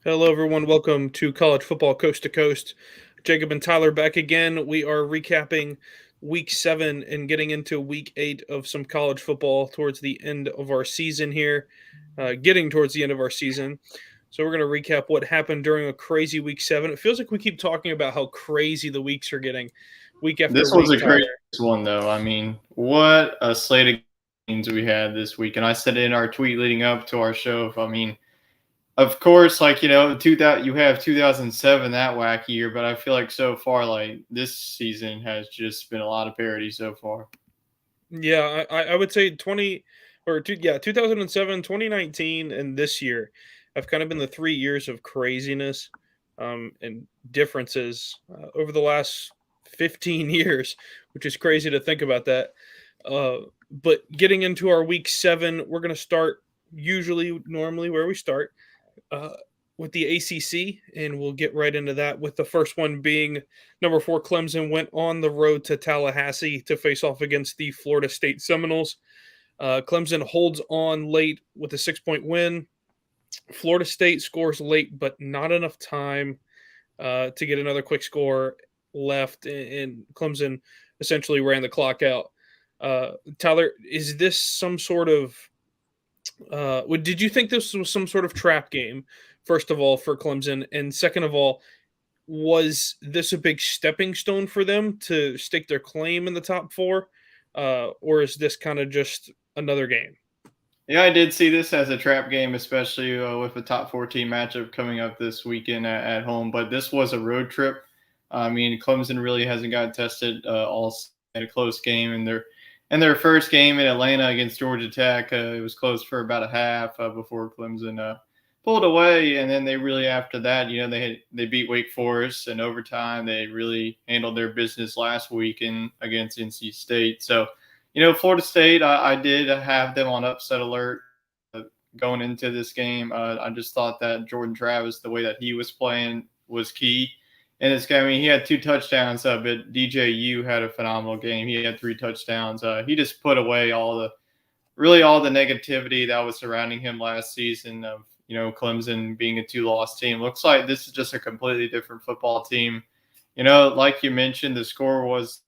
Hello, everyone. Welcome to College Football Coast to Coast. Jacob and Tyler back again. We are recapping week 7 and getting into week 8 of some college football towards the end of our season here, getting towards the end of our season. So, we're going to recap what happened during a crazy week 7. It feels like we keep talking about how crazy the weeks are getting week after This was week, a Tyler. great one, though. I mean, what a slate of games we had this week. And I said in our tweet leading up to our show, I mean, of course, you have 2007, that wacky year, but I feel like so far, like this season has just been a lot of parity so far. Yeah, I would say 2007, 2019, and this year have kind of been the 3 years of craziness and differences over the last 15 years, which is crazy to think about that. Uh, but getting into our week 7, we're going to start normally where we start uh, with the ACC, and we'll get right into that with the first one being number 4 Clemson went on the road to Tallahassee to face off against the Florida State Seminoles. Clemson holds on late with a 6-point win. Florida State scores late, but not enough time to get another quick score left, and Clemson essentially ran the clock out. Tyler, is this some sort of did you think this was some sort of trap game, first of all, for Clemson? And second of all, was this a big stepping stone for them to stake their claim in the top four? Or is this kind of just another game? Yeah, I did see this as a trap game, especially with a top 14 matchup coming up this weekend at home. But this was a road trip. I mean, Clemson really hasn't gotten tested at a close game, and their first game in Atlanta against Georgia Tech, it was close for about a half before Clemson pulled away, and then they really after that, they beat Wake Forest in overtime. They really handled their business last week against NC State. So Florida State, I did have them on upset alert going into this game. I just thought that Jordan Travis, the way that he was playing, was key in this game. I mean, he had 2 touchdowns, but DJU had a phenomenal game. He had 3 touchdowns. He just put away all the negativity that was surrounding him last season of Clemson being a 2-loss team. Looks like this is just a completely different football team. Like you mentioned, the score was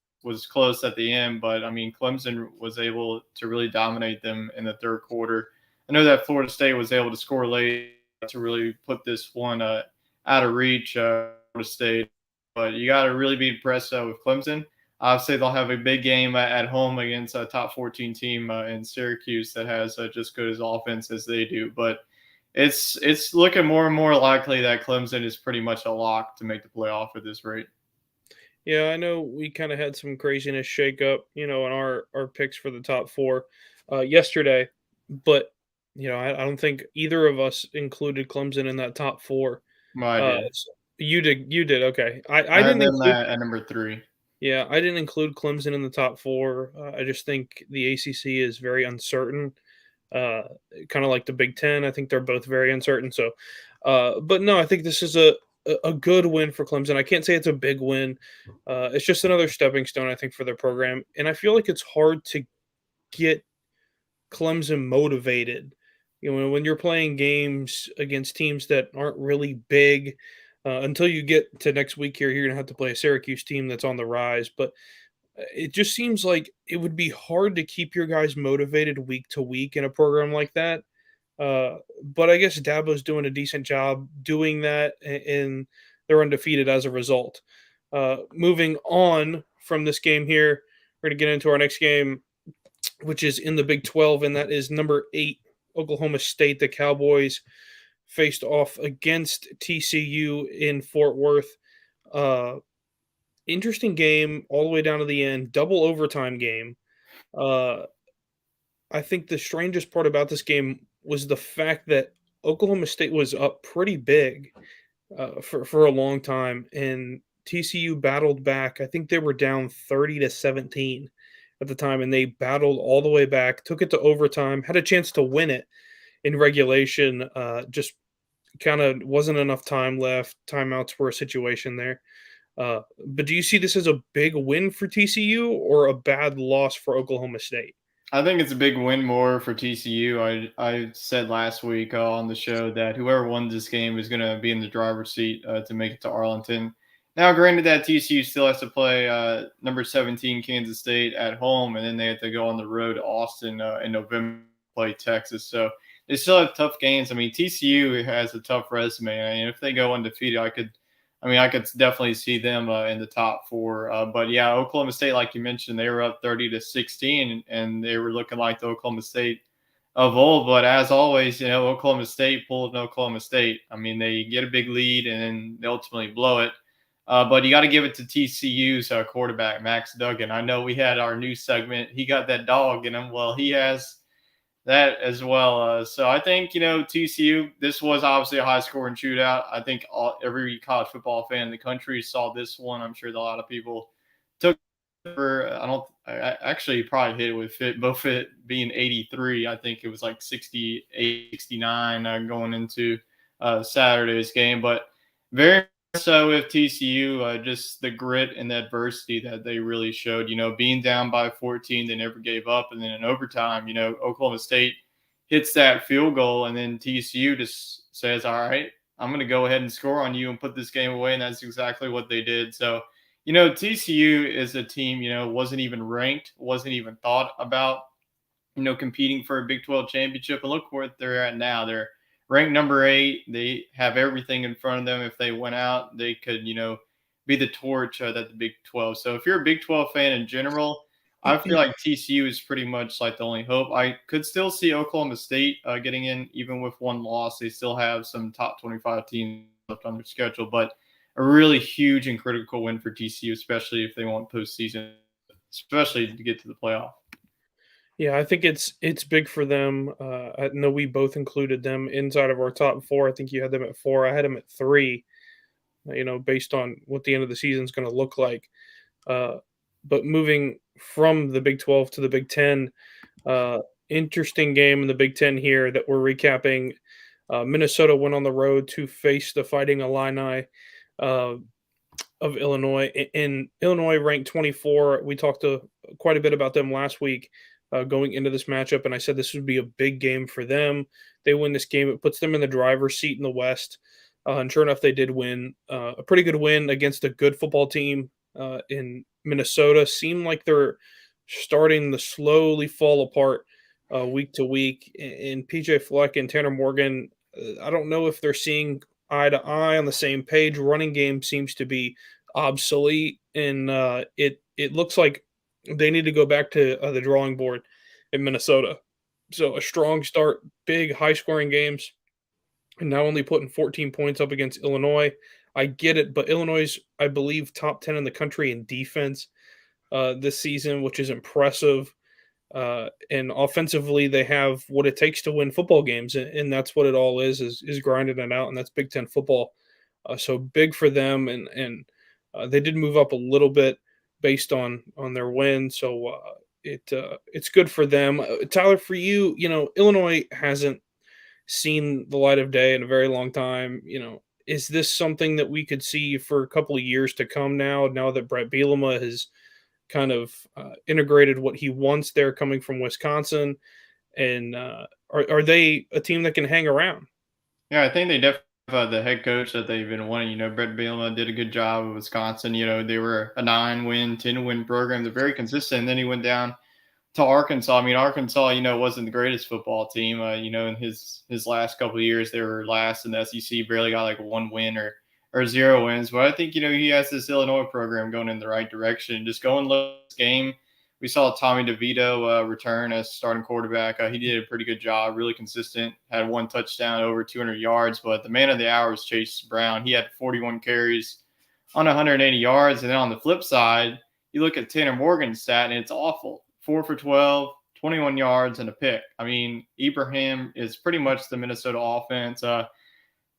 close at the end, but I mean, Clemson was able to really dominate them in the third quarter. I know that Florida State was able to score late to really put this one out of reach, Florida State. But you got to really be impressed with Clemson. Obviously, they'll have a big game at home against a top 14 team in Syracuse that has just good as offense as they do. But it's looking more and more likely that Clemson is pretty much a lock to make the playoff at this rate. Yeah, I know we kind of had some craziness shake up, in our picks for the top four yesterday, but I don't think either of us included Clemson in that top four. Well, I did. You did. Okay. I I had didn't them include, at number 3. yeah, I didn't include Clemson in the top four. I just think the ACC is very uncertain. Uh, Kind of like the Big Ten. I think they're both very uncertain. So, but no, I think this is a good win for Clemson. I can't say it's a big win. It's just another stepping stone, I think, for their program. And I feel like it's hard to get Clemson motivated. When you're playing games against teams that aren't really big, until you get to next week here, you're going to have to play a Syracuse team that's on the rise. But it just seems like it would be hard to keep your guys motivated week to week in a program like that. But I guess Dabo's doing a decent job doing that, and they're undefeated as a result. Moving on from this game here, we're going to get into our next game, which is in the Big 12, and that is number 8, Oklahoma State. The Cowboys faced off against TCU in Fort Worth. Uh, Interesting game all the way down to the end, double overtime game. Uh, I think the strangest part about this game was the fact that Oklahoma State was up pretty big for a long time, and TCU battled back. I think they were down 30-17 at the time, and they battled all the way back, took it to overtime, had a chance to win it in regulation. Just kind of wasn't enough time left. Timeouts were a situation there. But do you see this as a big win for TCU or a bad loss for Oklahoma State? I think it's a big win more for TCU. I said last week on the show that whoever won this game is going to be in the driver's seat to make it to Arlington. Now, granted that TCU still has to play number 17 Kansas State at home, and then they have to go on the road to Austin in November to play Texas. So they still have tough games. I mean, TCU has a tough resume, and if they go undefeated, I could definitely see them in the top four. But yeah, Oklahoma State, like you mentioned, they were up 30-16, and they were looking like the Oklahoma State of old. But as always, Oklahoma State pulled Oklahoma State. I mean, they get a big lead and then they ultimately blow it. But you got to give it to TCU's quarterback, Max Duggan. I know we had our new segment. He got that dog in him. Well, he has that as well. So I think, TCU, this was obviously a high scoring shootout. I think every college football fan in the country saw this one. I'm sure that a lot of people took for, I actually probably hit it with both it being 83. I think it was like 68, 69 going into Saturday's game. But very so with TCU, just the grit and the adversity that they really showed, being down by 14, they never gave up. And then in overtime, Oklahoma State hits that field goal, and then TCU just says, all right, I'm going to go ahead and score on you and put this game away. And that's exactly what they did. So, TCU is a team, wasn't even ranked, wasn't even thought about, competing for a Big 12 championship. And look where they're at now. They're ranked number 8. They have everything in front of them. If they went out, they could, be the torch that the Big 12. So if you're a Big 12 fan in general, I feel like TCU is pretty much like the only hope. I could still see Oklahoma State getting in, even with one loss. They still have some top 25 teams left on their schedule, but a really huge and critical win for TCU, especially if they want postseason, especially to get to the playoff. Yeah, I think it's big for them. I know we both included them inside of our top four. I think you had them at four. I had them at three. Based on what the end of the season is going to look like. Uh, but moving from the Big 12 to the Big 10, interesting game in the Big 10 here that we're recapping. Minnesota went on the road to face the Fighting Illini uh, of Illinois. In Illinois ranked 24. We talked quite a bit about them last week going into this matchup, and I said this would be a big game for them. They win this game, it puts them in the driver's seat in the West. And sure enough, they did win a pretty good win against a good football team in Minnesota. Seem like they're starting to slowly fall apart week to week. And PJ Fleck and Tanner Morgan, I don't know if they're seeing eye to eye on the same page. Running game seems to be obsolete, and it looks like they need to go back to the drawing board in Minnesota. So a strong start, big high scoring games, and now only putting 14 points up against Illinois. I get it, but Illinois is, I believe, top 10 in the country in defense this season, which is impressive. And offensively, they have what it takes to win football games, and that's what it all is grinding it out, and that's Big Ten football. So big for them, and they did move up a little bit based on their win. So it's good for them. Tyler, for you, Illinois hasn't seen the light of day in a very long time. Is this something that we could see for a couple of years to come now that Brett Bielema has kind of integrated what he wants there coming from Wisconsin? And are they a team that can hang around? Yeah, I think they definitely have the head coach that they've been wanting. Brett Bielema did a good job with Wisconsin. They were a 9-win, 10-win program. They're very consistent. And then he went down to Arkansas. I mean, Arkansas, wasn't the greatest football team. In his last couple of years, they were last in the SEC, barely got like 1 win or 0 wins. But I think, he has this Illinois program going in the right direction. Just go and look at this game. We saw Tommy DeVito return as starting quarterback. He did a pretty good job, really consistent, had 1 touchdown, over 200 yards. But the man of the hour was Chase Brown. He had 41 carries on 180 yards. And then on the flip side, you look at Tanner Morgan's stat, and it's awful. 4 for 12, 21 yards, and a pick. I mean, Ibrahim is pretty much the Minnesota offense.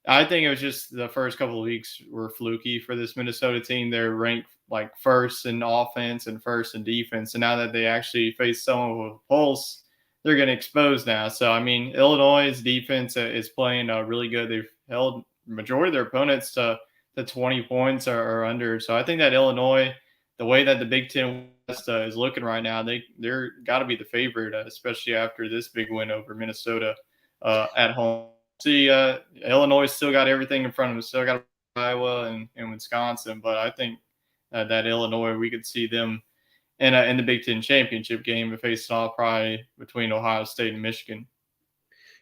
I think it was just the first couple of weeks were fluky for this Minnesota team. They're ranked like first in offense and first in defense. And now that they actually face someone with a pulse, they're getting exposed now. So, I mean, Illinois' defense is playing really good. They've held majority of their opponents to 20 points or under. So I think that Illinois the way that the Big Ten West is looking right now, they're got to be the favorite, especially after this big win over Minnesota at home. See, Illinois still got everything in front of them. Still got Iowa and Wisconsin, but I think that Illinois, we could see them in the Big Ten championship game, facing off probably between Ohio State and Michigan.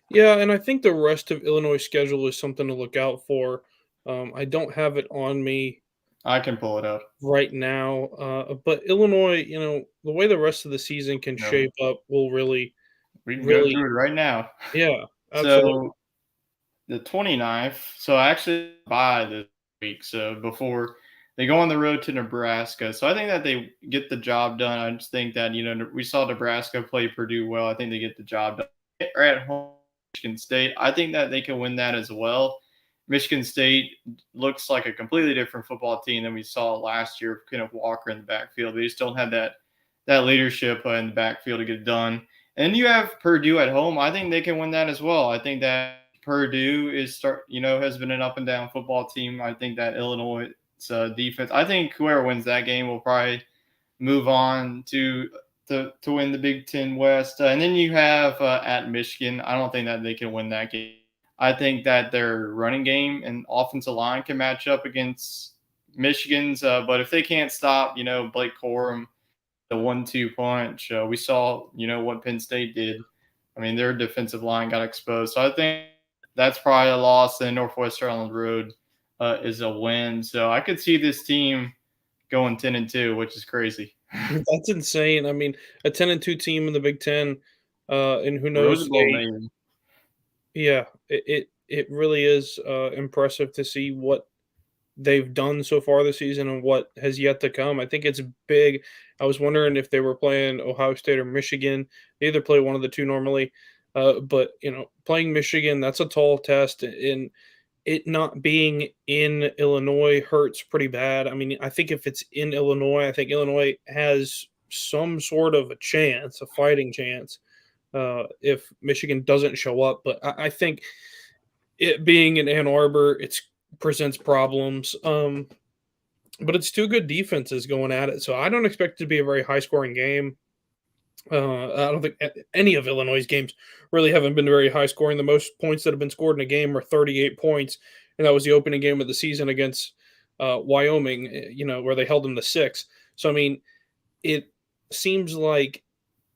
Yeah, and I think the rest of Illinois' schedule is something to look out for. I don't have it on me I can pull it up. right now, but Illinois, the way the rest of the season can No, shape up will really, we can go really, through it right now. yeah, absolutely. So the 29th. So I actually buy this week. So before they go on the road to Nebraska. So I think that they get the job done. I just think that, we saw Nebraska play Purdue well. I think they get the job done. Or at home, Michigan State. I think that they can win that as well. Michigan State looks like a completely different football team than we saw last year. Kenneth Walker in the backfield. They just don't have that leadership in the backfield to get it done. And you have Purdue at home. I think they can win that as well. I think that Purdue has been an up and down football team. I think that Illinois' defense. I think whoever wins that game will probably move on to win the Big Ten West. And then you have at Michigan. I don't think that they can win that game. I think that their running game and offensive line can match up against Michigan's. But if they can't stop, Blake Corum, the 1-2 punch, we saw, what Penn State did. I mean, their defensive line got exposed. So I think that's probably a loss. And Northwestern on the road is a win. So I could see this team going 10-2, which is crazy. That's insane. I mean, a 10-2 team in the Big Ten, and who knows? Rose Bowl, maybe. Yeah, it really is impressive to see what they've done so far this season and what has yet to come. I think it's big. I was wondering if they were playing Ohio State or Michigan. They either play one of the two normally, but playing Michigan, that's a tall test, and it not being in Illinois hurts pretty bad. I mean, I think if it's in Illinois, I think Illinois has some sort of a chance, a fighting chance, if Michigan doesn't show up. But I think it being in Ann Arbor, it presents problems. But it's two good defenses going at it, so I don't expect it to be a very high scoring game. I don't think any of Illinois' games really haven't been very high scoring. The most points that have been scored in a game are 38 points, and that was the opening game of the season against Wyoming, where they held them to 6. So, I mean, it seems like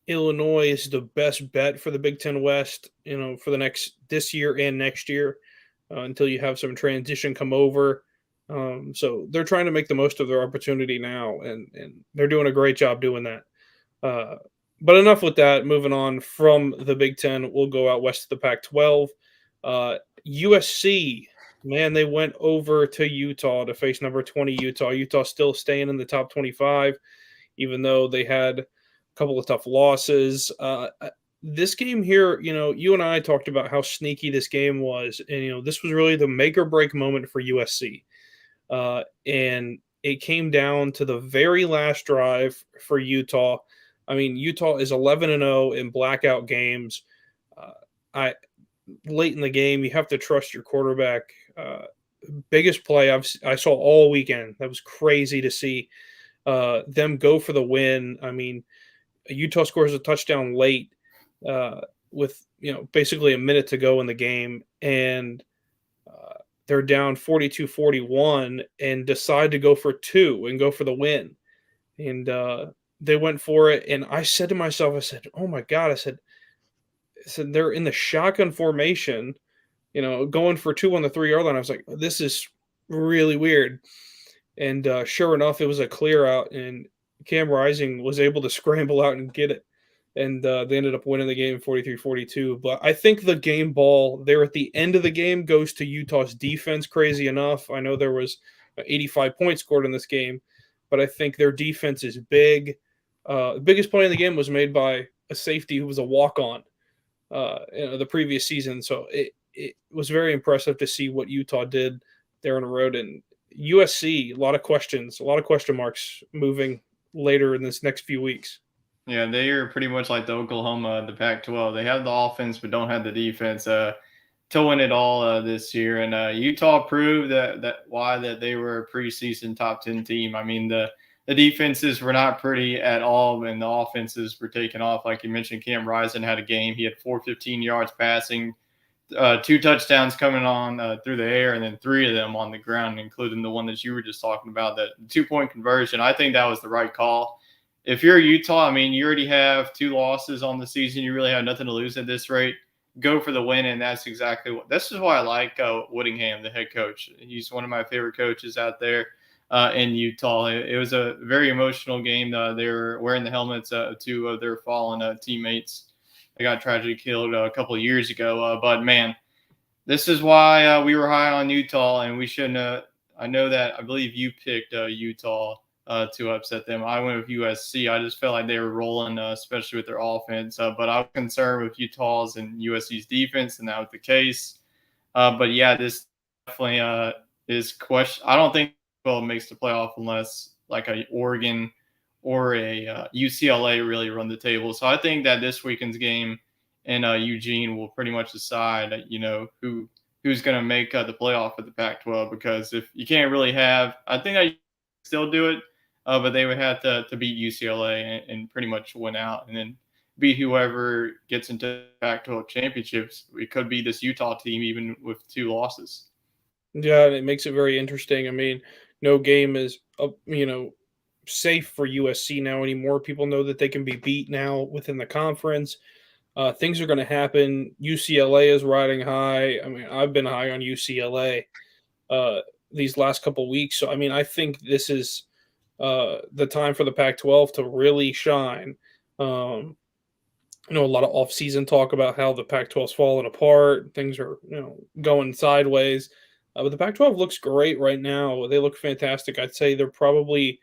Illinois is the best bet for the Big Ten West, for this year and next year, until you have some transition come over. So they're trying to make the most of their opportunity now, and they're doing a great job doing that. But enough with that. Moving on from the Big Ten, we'll go out west to the Pac-12. USC, man, they went over to Utah to face number 20 Utah. Utah still staying in the top 25, even though they had a couple of tough losses. This game here, you and I talked about how sneaky this game was, and this was really the make or break moment for USC. And it came down to the very last drive for Utah. I mean, Utah is 11-0 in blackout games. Late in the game, you have to trust your quarterback. Biggest play I saw all weekend. That was crazy to see them go for the win. I mean, Utah scores a touchdown late with basically a minute to go in the game, and they're down 42-41 and decide to go for 2 and go for the win. And they went for it, and I said to myself, I said, "Oh my God!" I said they're in the shotgun formation, going for 2 on the 3-yard line. I was like, "This is really weird." And sure enough, it was a clear out, and Cam Rising was able to scramble out and get it. And they ended up winning the game 43-42. But I think the game ball there at the end of the game goes to Utah's defense, crazy enough. I know there was 85 points scored in this game, but I think their defense is big. The biggest play in the game was made by a safety who was a walk-on the previous season. So it was very impressive to see what Utah did there on the road. And USC, a lot of question marks moving later in this next few weeks. Yeah, they are pretty much like the Oklahoma, the Pac-12. They have the offense but don't have the defense to win it all this year. And Utah proved that they were a preseason top 10 team. I mean, the the defenses were not pretty at all, and the offenses were taking off. Like you mentioned, Cam Rising had a game. He had 415 yards passing, 2 touchdowns coming on through the air, and then 3 of them on the ground, including the one that you were just talking about, that 2-point conversion. I think that was the right call. If you're Utah, I mean, you already have 2 losses on the season. You really have nothing to lose at this rate. Go for the win, and that's exactly what. This is why I like Whittingham, the head coach. He's one of my favorite coaches out there in Utah. It was a very emotional game. They were wearing the helmets of 2 of their fallen teammates. They got tragically killed a couple of years ago. But man, this is why we were high on Utah, and we shouldn't. I know that I believe you picked Utah to upset them. I went with USC. I just felt like they were rolling, especially with their offense. But I was concerned with Utah's and USC's defense, and that was the case. But yeah, this definitely is question. I don't think makes the playoff unless like a Oregon or a UCLA really run the table. So I think that this weekend's game in Eugene will pretty much decide, who's going to make the playoff of the Pac-12. Because if you can't really have, I think I still do it, but they would have to beat UCLA and pretty much win out, and then beat whoever gets into Pac-12 championships. It could be this Utah team, even with 2 losses. Yeah, and it makes it very interesting. I mean, no game is, safe for USC now anymore. People know that they can be beat now within the conference. Things are going to happen. UCLA is riding high. I mean, I've been high on UCLA these last couple weeks. So, I mean, I think this is the time for the Pac-12 to really shine. A lot of off-season talk about how the Pac-12's falling apart. Things are, going sideways. But the Pac-12 looks great right now. They look fantastic. I'd say they're probably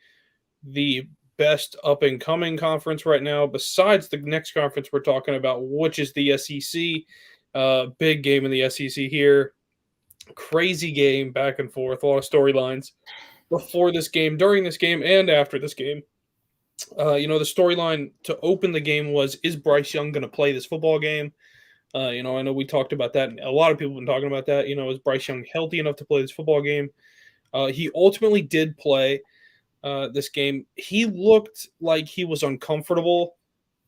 the best up-and-coming conference right now, besides the next conference we're talking about, which is the SEC. Big game in the SEC here. Crazy game, back and forth. A lot of storylines before this game, during this game, and after this game. The storyline to open the game was, is Bryce Young going to play this football game? I know we talked about that. And a lot of people have been talking about that. Is Bryce Young healthy enough to play this football game? He ultimately did play this game. He looked like he was uncomfortable.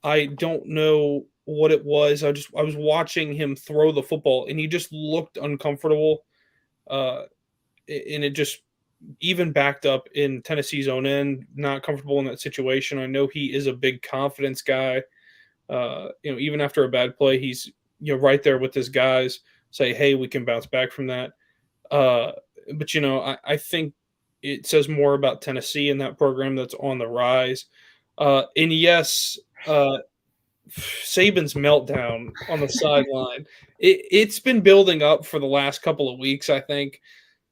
I don't know what it was. I was watching him throw the football, and he just looked uncomfortable. And it just even backed up in Tennessee's own end, not comfortable in that situation. I know he is a big confidence guy. Even after a bad play, he's right there with his guys, say, hey, we can bounce back from that. But I think it says more about Tennessee and that program that's on the rise. And yes, Saban's meltdown on the sideline, it's been building up for the last couple of weeks, I think,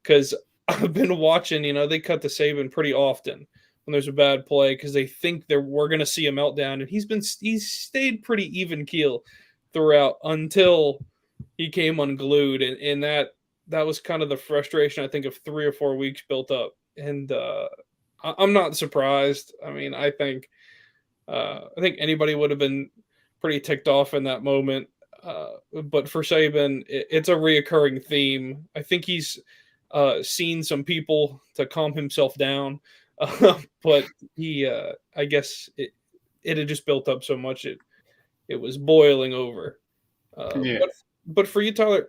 because I've been watching, they cut to Saban pretty often when there's a bad play because they think we're going to see a meltdown. And he's stayed pretty even keel throughout until he came unglued. And that was kind of the frustration, I think, of 3 or 4 weeks built up. And I'm not surprised. I mean, I think anybody would have been pretty ticked off in that moment. But for Saban, it's a reoccurring theme. I think he's seen some people to calm himself down. But he, I guess it had just built up so much. It was boiling over. Yeah. But for you, Tyler,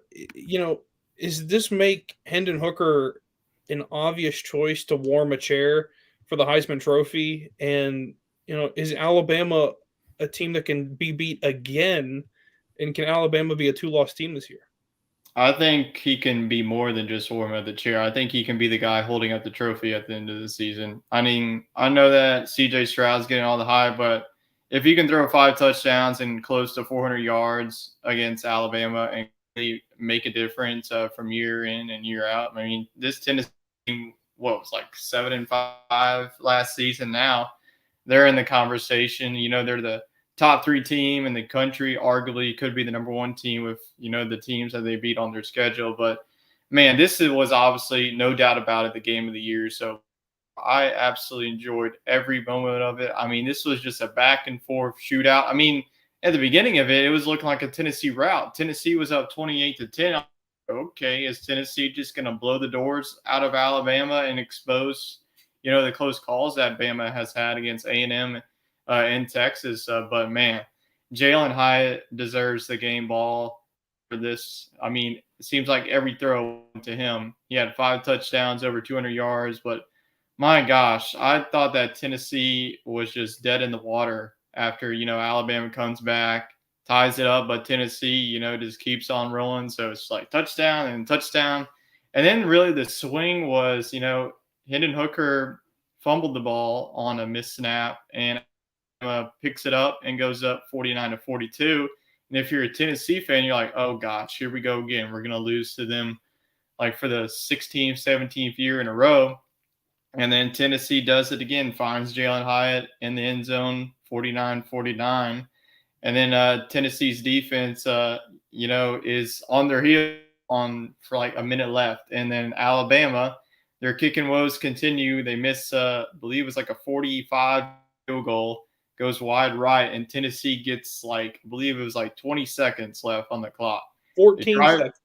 is this make Hendon Hooker an obvious choice to warm a chair for the Heisman Trophy? And, is Alabama a team that can be beat again? And can Alabama be a 2-loss team this year? I think he can be more than just warm up the chair. I think he can be the guy holding up the trophy at the end of the season. I mean, I know that CJ Stroud's getting all the hype, but if you can throw 5 touchdowns and close to 400 yards against Alabama and really make a difference from year in and year out, I mean, this Tennessee team, was like 7-5 last season. Now they're in the conversation. They're the top 3 team in the country, arguably could be the number 1 team with, the teams that they beat on their schedule. But man, this was obviously, no doubt about it, the game of the year. So I absolutely enjoyed every moment of it. I mean, this was just a back and forth shootout. I mean, at the beginning of it, it was looking like a Tennessee rout. Tennessee was up 28-10. Okay, is Tennessee just going to blow the doors out of Alabama and expose, the close calls that Bama has had against A&M in Texas. But man, Jalen Hyatt deserves the game ball for this. I mean, it seems like every throw went to him. He had 5 touchdowns, over 200 yards. But my gosh, I thought that Tennessee was just dead in the water after, Alabama comes back, ties it up, but Tennessee, just keeps on rolling. So it's like touchdown and touchdown. And then really the swing was, Hendon Hooker fumbled the ball on a missed snap, and picks it up and goes up 49-42. And if you're a Tennessee fan, you're like, oh gosh, here we go again. We're going to lose to them like for the 16th, 17th year in a row. And then Tennessee does it again, finds Jalen Hyatt in the end zone, 49-49. And then Tennessee's defense, is on their heel for like a minute left. And then Alabama, their kicking woes continue. They miss, I believe it was like a 45 field goal, goes wide right, and Tennessee gets I believe it was like 20 seconds left on the clock. 14 seconds.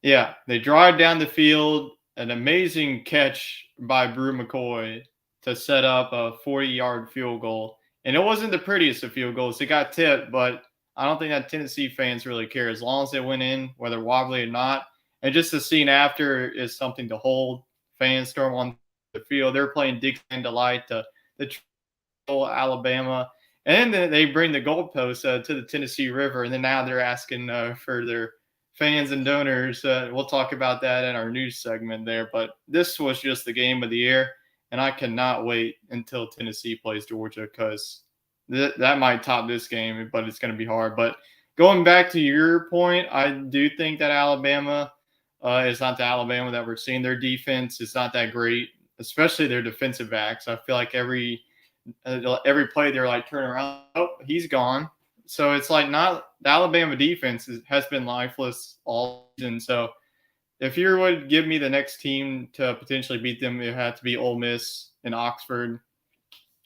Yeah, they drive down the field. An amazing catch by Brew McCoy to set up a 40-yard field goal. And it wasn't the prettiest of field goals. It got tipped, but I don't think that Tennessee fans really care as long as it went in, whether wobbly or not. And just the scene after is something to hold. Fans storm on the field. They're playing Dixieland Delight to Alabama. And then they bring the goalpost to the Tennessee River. And then now they're asking for their fans and donors. We'll talk about that in our news segment there. But this was just the game of the year. And I cannot wait until Tennessee plays Georgia because that might top this game, but it's going to be hard. But going back to your point, I do think that Alabama is not the Alabama that we're seeing. Their defense is not that great, especially their defensive backs. I feel like every play they're like, turn around, oh, he's gone. So it's like not the Alabama defense has been lifeless all season. So if you would give me the next team to potentially beat them, it had to be Ole Miss and Oxford.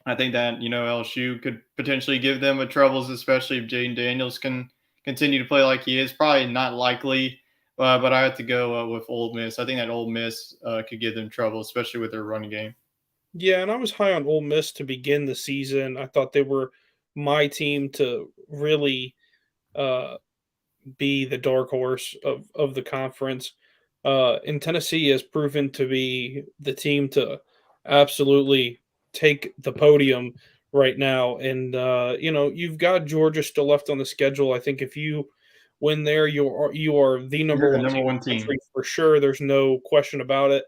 I think that, LSU could potentially give them a troubles, especially if Jaden Daniels can continue to play like he is. Probably not likely, but I have to go with Ole Miss. I think that Ole Miss could give them trouble, especially with their running game. Yeah, and I was high on Ole Miss to begin the season. I thought they were my team to really be the dark horse of the conference. And Tennessee has proven to be the team to absolutely take the podium right now. And you've got Georgia still left on the schedule. I think if you win there, you are the number one team in the country for sure. There's no question about it.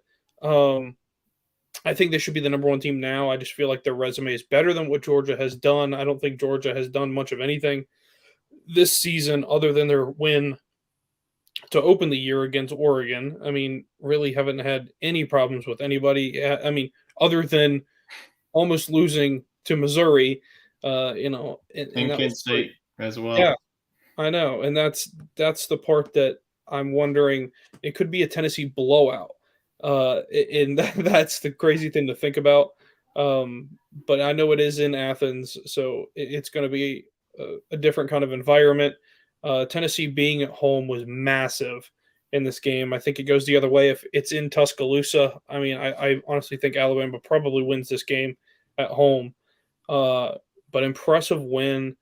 I think they should be the number one team now. I just feel like their resume is better than what Georgia has done. I don't think Georgia has done much of anything this season other than their win to open the year against Oregon. I mean, really haven't had any problems with anybody. I mean, other than almost losing to Missouri, and Kent State as well. Yeah, I know, and that's the part that I'm wondering. It could be a Tennessee blowout, and that's the crazy thing to think about. But I know it is in Athens, so it's going to be a different kind of environment. Tennessee being at home was massive in this game. I think it goes the other way if it's in Tuscaloosa. I mean, I honestly think Alabama probably wins this game at home. But impressive win.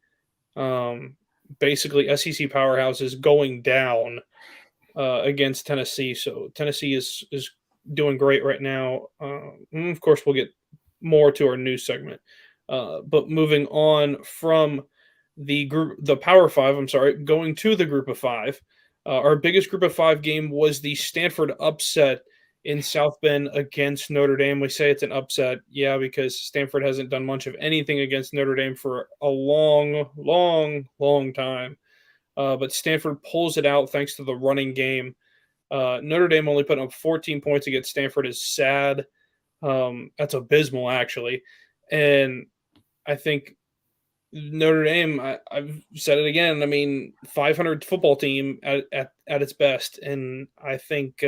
Basically, SEC powerhouses going down against Tennessee. So Tennessee is doing great right now. Of course, we'll get more to our news segment. But moving on from the Power Five, going to the Group of Five. Our biggest Group of Five game was the Stanford upset in South Bend against Notre Dame. We say it's an upset, yeah, because Stanford hasn't done much of anything against Notre Dame for a long, long, long time. But Stanford pulls it out thanks to the running game. Notre Dame only put up 14 points against Stanford is sad. That's abysmal, actually. And I think Notre Dame, I've said it again, I mean, 500 football team at its best. And I think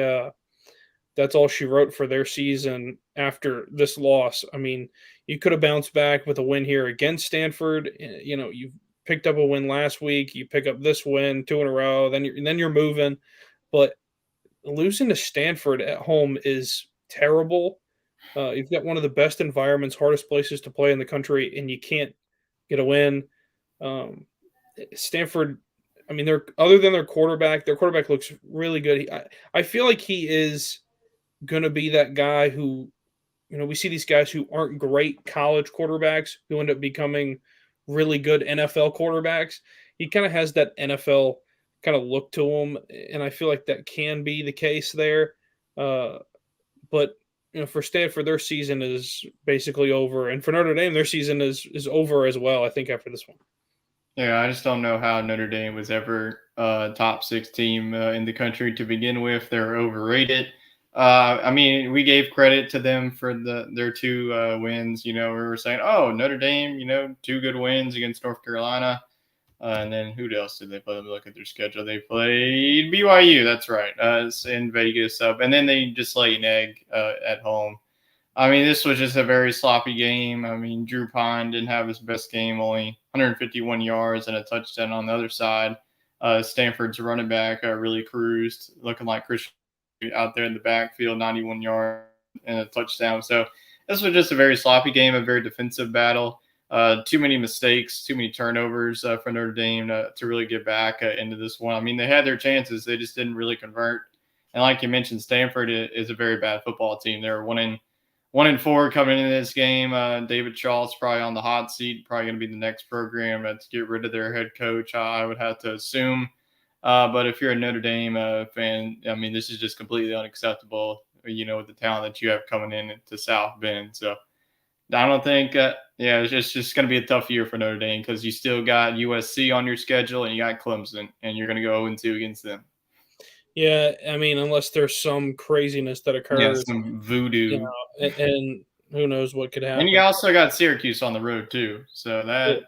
that's all she wrote for their season after this loss. I mean, you could have bounced back with a win here against Stanford. You picked up a win last week. You pick up this win, 2 in a row. Then you're moving. But losing to Stanford at home is terrible. You've got one of the best environments, hardest places to play in the country, and you can't get a win. Um, Stanford, I mean, they're other than their quarterback looks really good. I feel like he is going to be that guy who, we see these guys who aren't great college quarterbacks who end up becoming really good NFL quarterbacks. He kind of has that NFL kind of look to him, and I feel like that can be the case there. But for Stanford, their season is basically over, and for Notre Dame, their season is over as well. I think after this one. Yeah, I just don't know how Notre Dame was ever a top six team in the country to begin with. They're overrated. I mean, we gave credit to them for their two wins. We were saying, oh, Notre Dame, two good wins against North Carolina. And then who else did they play? Let me look at their schedule. They played BYU. That's right. It's in Vegas. And then they just laid an egg at home. I mean, this was just a very sloppy game. I mean, Drew Pine didn't have his best game, only 151 yards and a touchdown on the other side. Stanford's running back really cruised, looking like Christian out there in the backfield, 91 yards and a touchdown. So this was just a very sloppy game, a very defensive battle. Too many mistakes, too many turnovers for Notre Dame to really get back into this one. I mean, they had their chances. They just didn't really convert. And like you mentioned, Stanford is a very bad football team. They're 1-4 coming into this game. David Shaw's probably on the hot seat, probably going to be the next program to get rid of their head coach, I would have to assume. But if you're a Notre Dame fan, I mean, this is just completely unacceptable, with the talent that you have coming in to South Bend. So I don't think, it's just going to be a tough year for Notre Dame because you still got USC on your schedule and you got Clemson, and you're going to go 0-2 against them. Yeah, I mean, unless there's some craziness that Yeah, occurs, some voodoo. and who knows what could happen. And you also got Syracuse on the road too, so Yeah.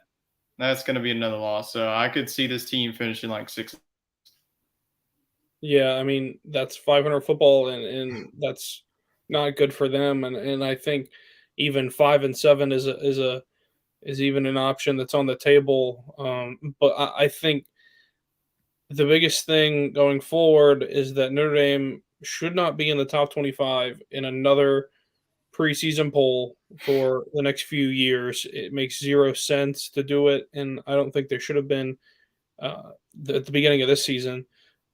that's going to be another loss. So I could see this team finishing like 6. Yeah, I mean, that's 500 football, and that's not good for them. And I think even 5-7 is even an option that's on the table. But I think the biggest thing going forward is that Notre Dame should not be in the top 25 in another preseason poll for the next few years. It makes zero sense to do it, and I don't think they should have been at the beginning of this season.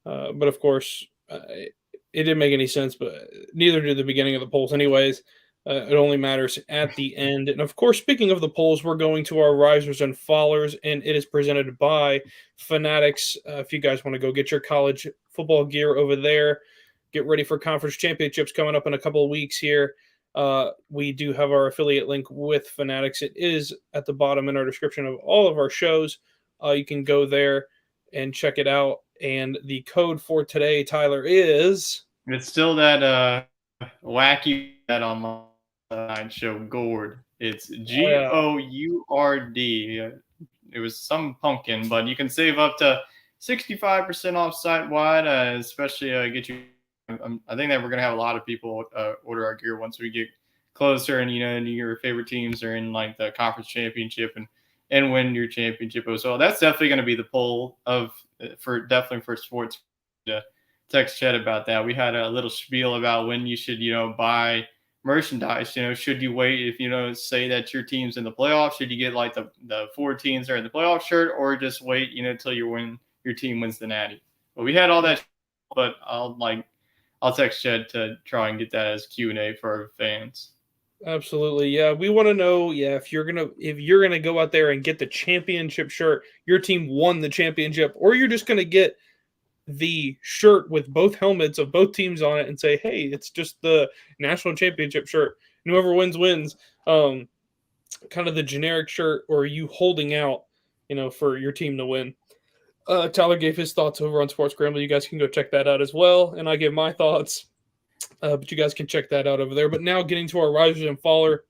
But of course, it didn't make any sense, but neither did the beginning of the polls, anyways. It only matters at the end. And of course, speaking of the polls, we're going to our risers and fallers, and it is presented by Fanatics. If you guys want to go get your college football gear over there, get ready for conference championships coming up in a couple of weeks here. We do have our affiliate link with Fanatics. It is at the bottom in our description of all of our shows. You can go there and check it out. And the code for today, Tyler, is It's still that wacky that online show Gourd. It's GOURD. It was some pumpkin, but you can save up to 65% off site wide, especially get you. I think that we're gonna have a lot of people order our gear once we get closer, and your favorite teams are in like the conference championship and win your championship as well. That's definitely going to be the poll for sports. Text chat about that. We had a little spiel about when you should buy merchandise. Should you wait if say that your team's in the playoffs? Should you get like the 4 teams that are in the playoff shirt, or just wait until your team wins the Natty? But we had all that, but I'll text Chad to try and get that as Q&A for our fans. Absolutely. Yeah. We want to know, if you're gonna go out there and get the championship shirt, your team won the championship, or you're just gonna get the shirt with both helmets of both teams on it and say, hey, it's just the national championship shirt. And whoever wins. Kind of the generic shirt, or are you holding out, for your team to win? Tyler gave his thoughts over on Sports Scramble. You guys can go check that out as well. And I gave my thoughts. But you guys can check that out over there. But now getting to our risers and faller,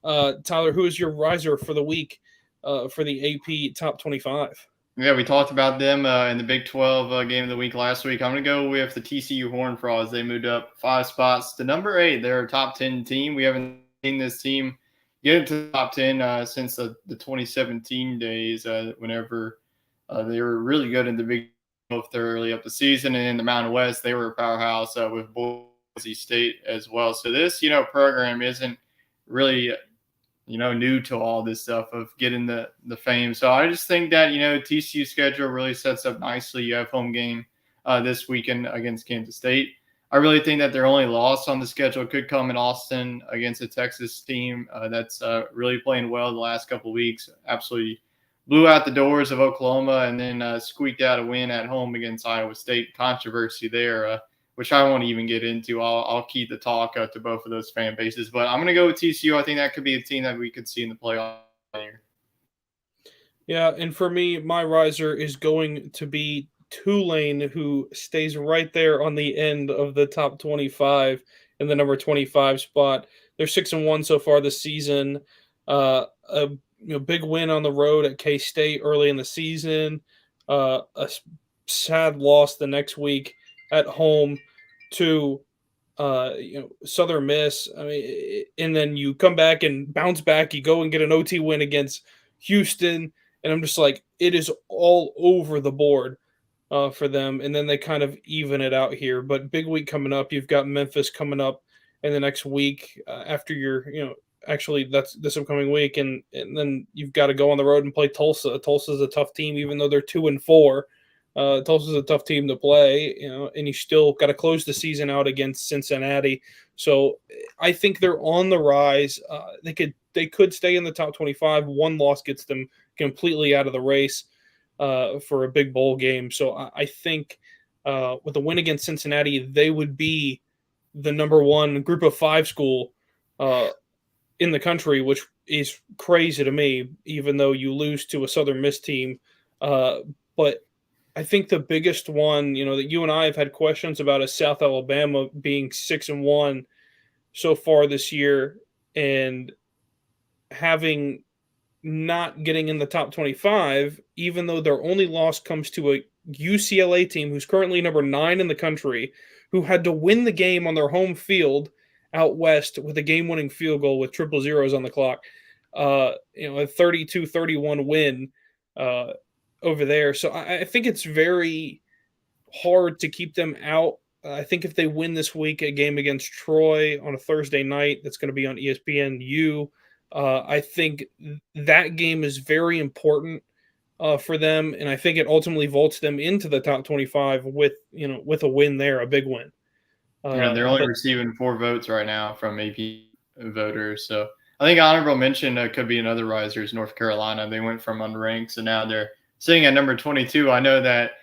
Tyler, who is your riser for the week for the AP Top 25? Yeah, we talked about them in the Big 12 game of the week last week. I'm going to go with the TCU Horned Frogs. They moved up 5 spots to number 8. They're a top 10 team. We haven't seen this team get into the top 10 since the 2017 days, whenever they were really good in the Big 12 thoroughly up the season. And in the Mountain West, they were a powerhouse with Boyd NC State as well. So this, program isn't really, new to all this stuff of getting the fame. So I just think that, TCU schedule really sets up nicely. You have home game this weekend against Kansas State. I really think that their only loss on the schedule could come in Austin against a Texas team that's really playing well the last couple of weeks. Absolutely blew out the doors of Oklahoma and then squeaked out a win at home against Iowa State. Controversy there, which I won't even get into. I'll keep the talk to both of those fan bases. But I'm going to go with TCU. I think that could be a team that we could see in the playoff here. Yeah, and for me, my riser is going to be Tulane, who stays right there on the end of the top 25 in the number 25 spot. They're 6-1 so far this season. A big win on the road at K State early in the season. A sad loss the next week at home to Southern Miss. I mean, and then you come back and bounce back. You go and get an OT win against Houston, and I'm just like, it is all over the board for them. And then they kind of even it out here. But big week coming up. You've got Memphis coming up in the next week after your, actually that's this upcoming week, and then you've got to go on the road and play Tulsa. Tulsa's a tough team, even though they're 2-4. Tulsa's a tough team to play, and you still got to close the season out against Cincinnati. So I think they're on the rise. They could stay in the top 25. One loss gets them completely out of the race for a big bowl game. So I think with a win against Cincinnati, they would be the number one group of 5 school in the country, which is crazy to me, even though you lose to a Southern Miss team. But I think the biggest one, that you and I have had questions about is South Alabama being 6-1 so far this year and having not getting in the top 25, even though their only loss comes to a UCLA team who's currently number 9 in the country, who had to win the game on their home field out west with a game-winning field goal with triple zeros on the clock. A 32-31 win over there. So I think it's very hard to keep them out. I think if they win this week a game against Troy on a Thursday night, that's going to be on ESPNU. I think that game is very important for them, and I think it ultimately vaults them into the top 25 with a win there, a big win. They're only receiving 4 votes right now from AP voters. So I think honorable mention could be another riser is North Carolina. They went from unranked, so now they're sitting at number 22. I know that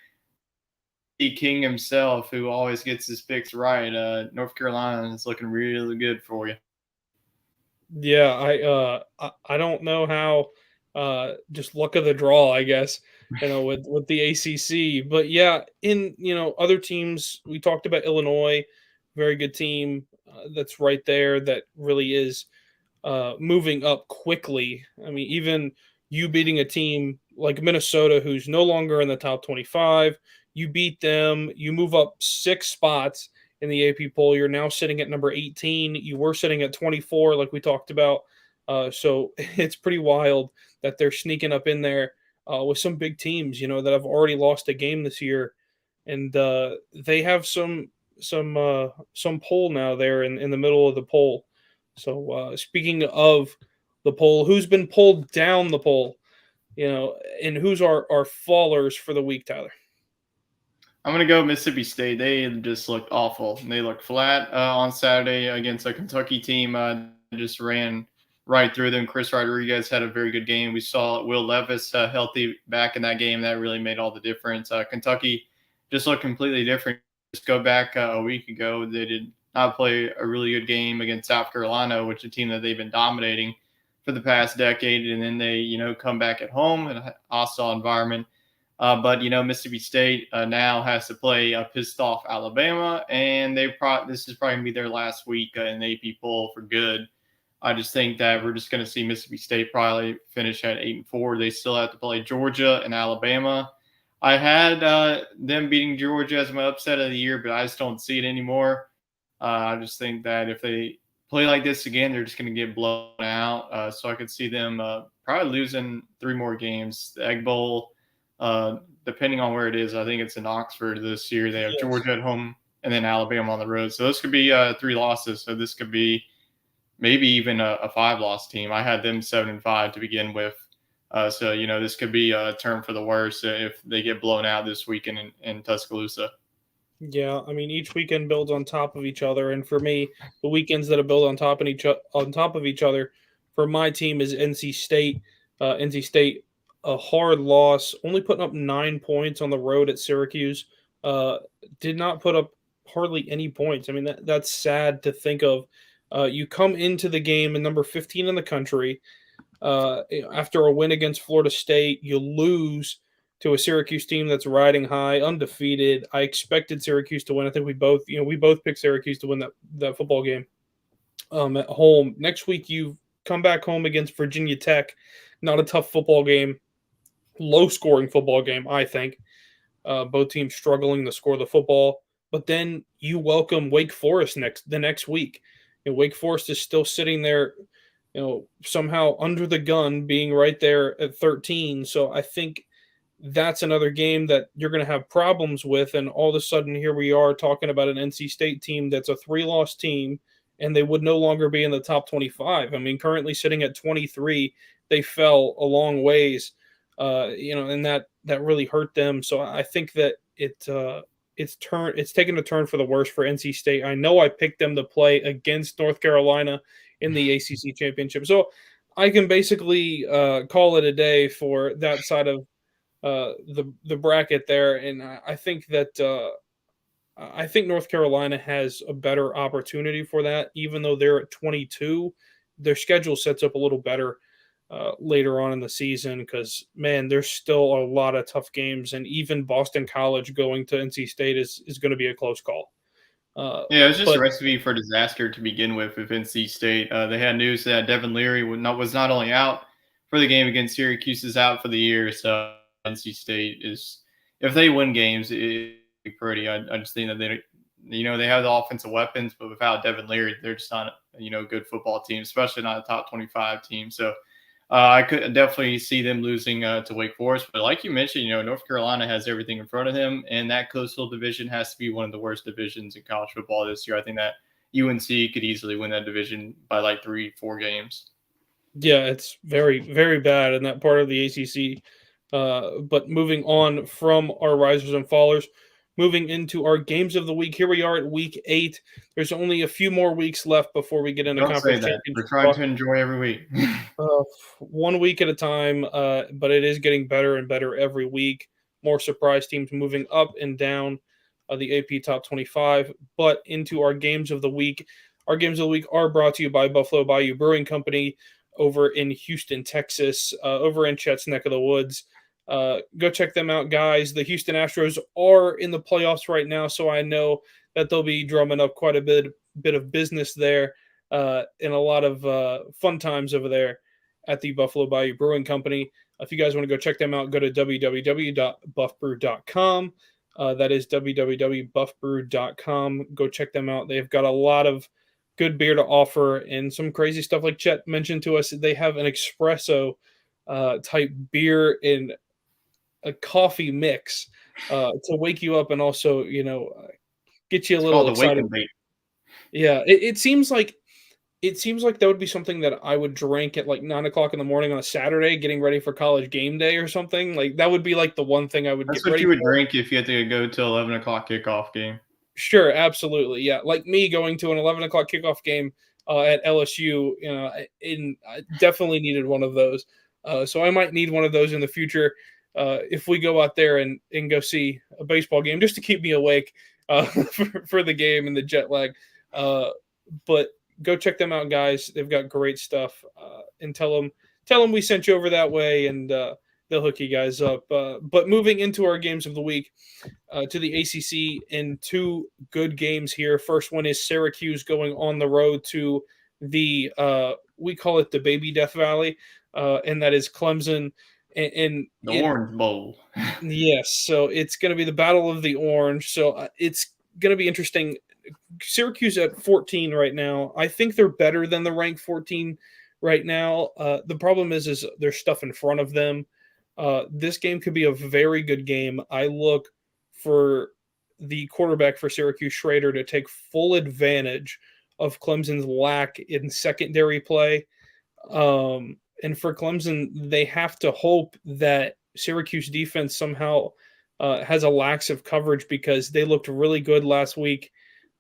the King himself, who always gets his picks right, North Carolina is looking really good for you. Yeah, I don't know how, just luck of the draw, I guess, with the ACC. But yeah, in other teams, we talked about Illinois, very good team that's right there that really is moving up quickly. I mean, even you beating a team like Minnesota, who's no longer in the top 25, you beat them, you move up 6 spots in the AP poll. You're now sitting at number 18. You were sitting at 24, like we talked about. So it's pretty wild that they're sneaking up in there with some big teams, that have already lost a game this year, and they have some poll now there in the middle of the poll. So speaking of the poll, who's been pulled down the poll, and who's our fallers for the week, Tyler? I'm going to go Mississippi State. They just looked awful. They looked flat on Saturday against a Kentucky team. Just ran right through them. Chris Rodriguez had a very good game. We saw Will Levis healthy back in that game. That really made all the difference. Kentucky just looked completely different. Just go back a week ago, they did not play a really good game against South Carolina, which is a team that they've been dominating for the past decade. And then they, come back at home in a hostile environment. But Mississippi State now has to play a pissed off Alabama, and this is probably going to be their last week in the AP poll for good. I just think that we're just going to see Mississippi State probably finish at 8-4. They still have to play Georgia and Alabama. I had them beating Georgia as my upset of the year, but I just don't see it anymore. I just think that if they play like this again, they're just going to get blown out. So I could see them probably losing 3 more games. The Egg Bowl. Depending on where it is, I think it's in Oxford this year. They have Georgia at home and then Alabama on the road. So this could be 3 losses. So this could be maybe even a 5-loss team. I had them 7-5 to begin with. So, this could be a turn for the worse if they get blown out this weekend in Tuscaloosa. Yeah, I mean each weekend builds on top of each other, and for me, the weekends that have built on top of each other for my team is NC State. NC State, a hard loss, only putting up 9 points on the road at Syracuse. Uh, did not put up hardly any points. I mean that's sad to think of. You come into the game at number 15 in the country. After a win against Florida State, you lose to a Syracuse team that's riding high, undefeated. I expected Syracuse to win. I think we both picked Syracuse to win that football game at home. Next week, you come back home against Virginia Tech. Not a tough football game, low scoring football game, I think. Both teams struggling to score the football. But then you welcome Wake Forest the next week. And Wake Forest is still sitting there, somehow under the gun, being right there at 13. So I think that's another game that you're going to have problems with. And all of a sudden, here we are talking about an NC State team that's a 3-loss team, and they would no longer be in the top 25. I mean, currently sitting at 23, they fell a long ways, and that really hurt them. So I think that it's taken a turn for the worse for NC State. I know I picked them to play against North Carolina in the ACC championship, so I can basically call it a day for that side of the bracket there. And I think that I think North Carolina has a better opportunity for that, even though they're at 22. Their schedule sets up a little better later on in the season because, man, there's still a lot of tough games, and even Boston College going to NC State is going to be a close call. Yeah, it was just a But recipe for disaster to begin with NC State. They had news that Devin Leary was not only out for the game against Syracuse, is out for the year. So NC State is, if they win games, it'd be pretty. I just think that they have the offensive weapons, but without Devin Leary, they're just not a good football team, especially not a top 25 team. So I could definitely see them losing to Wake Forest. But like you mentioned, North Carolina has everything in front of them, and that Coastal Division has to be one of the worst divisions in college football this year. I think that UNC could easily win that division by like 3-4 games. yeah, it's very, very bad in that part of the ACC. But moving on from our risers and fallers, moving into our games of the week. Here we are at week 8. There's only a few more weeks left before we get into Don't say conference that. We're championship trying talk. to enjoy every week. 1 week at a time, but it is getting better and better every week. More surprise teams moving up and down the AP Top 25. But into our games of the week. Our games of the week are brought to you by Buffalo Bayou Brewing Company over in Houston, Texas, over in Chet's neck of the woods. Go check them out, guys. The Houston Astros are in the playoffs right now, so I know that they'll be drumming up quite a bit of business there and a lot of fun times over there at the Buffalo Bayou Brewing Company. If you guys want to go check them out, go to www.buffbrew.com. That is www.buffbrew.com. Go check them out. They've got a lot of good beer to offer and some crazy stuff like Chet mentioned to us. They have an espresso type beer in a coffee mix to wake you up and also, get you a It's little called the Wake excited. and Bake. Yeah, it seems like that would be something that I would drink at like 9 o'clock in the morning on a Saturday, getting ready for college game day or something. Like that would be like the one thing I would That's get what ready you would for. drink if you had to go to 11 o'clock kickoff game. Sure, absolutely, yeah. Like me going to an 11 o'clock kickoff game at LSU, I definitely needed one of those. So I might need one of those in the future if we go out there and go see a baseball game just to keep me awake for the game and the jet lag. But go check them out, guys. They've got great stuff. And tell them we sent you over that way, and they'll hook you guys up. But moving into our games of the week, to the ACC, and 2 good games here. First one is Syracuse going on the road to the we call it the Baby Death Valley, and that is Clemson. And The Orange Bowl. yes, so it's going to be the Battle of the Orange. So it's going to be interesting. Syracuse at 14 right now. I think they're better than the rank 14 right now. The problem is there's stuff in front of them. This game could be a very good game. I look for the quarterback for Syracuse, Schrader, to take full advantage of Clemson's lack in secondary play. And for Clemson, they have to hope that Syracuse defense somehow has a lax of coverage, because they looked really good last week.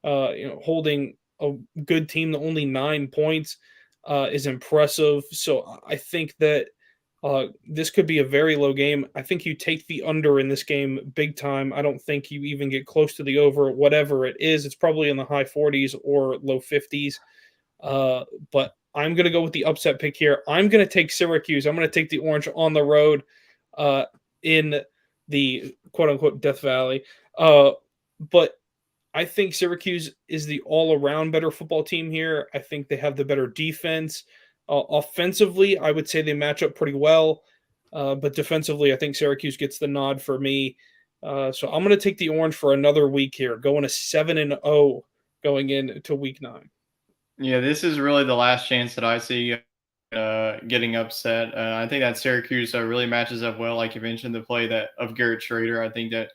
Holding a good team to only 9 points is impressive. So I think that this could be a very low game. I think you take the under in this game big time. I don't think you even get close to the over. Whatever it is, it's probably in the high 40s or low 50s. But I'm going to go with the upset pick here. I'm going to take Syracuse. I'm going to take the orange on the road in the quote-unquote Death Valley. But I think Syracuse is the all-around better football team here. I think they have the better defense. Offensively, I would say they match up pretty well. But defensively, I think Syracuse gets the nod for me. So I'm going to take the orange for another week here, going to 7-0 going into week 9. Yeah, this is really the last chance that I see getting upset. I think that Syracuse really matches up well, like you mentioned, the play that of Garrett Schrader. I think that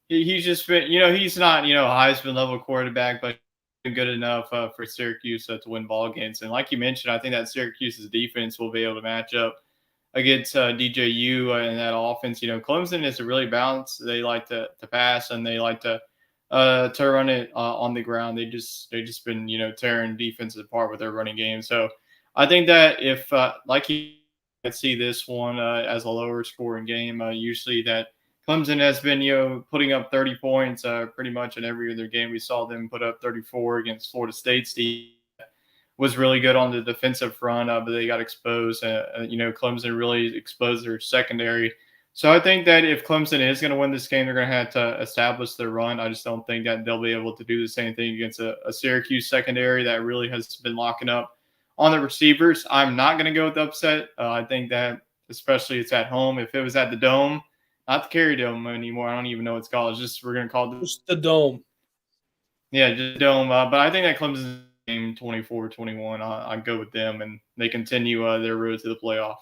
he's just been, he's not, a Heisman level quarterback, but good enough for Syracuse to win ball games. And like you mentioned, I think that Syracuse's defense will be able to match up against DJU and that offense. Clemson is really balanced. They like to pass, and they like to run it on the ground. They just been tearing defenses apart with their running game. So I think that if like you see this one as a lower scoring game, usually that Clemson has been putting up 30 points pretty much in every other game. We saw them put up 34 against Florida State. Steve was really good on the defensive front, but they got exposed. Clemson really exposed their secondary. So I think that if Clemson is going to win this game, they're going to have to establish their run. I just don't think that they'll be able to do the same thing against a Syracuse secondary that really has been locking up on the receivers. I'm not going to go with the upset. I think that, especially it's at home. If it was at the Dome, not the Carry Dome anymore, I don't even know what it's called. It's just, we're going to call it Just the Dome. Yeah, just Dome. But I think that Clemson game 24-21. I'd go with them, and they continue their road to the playoff.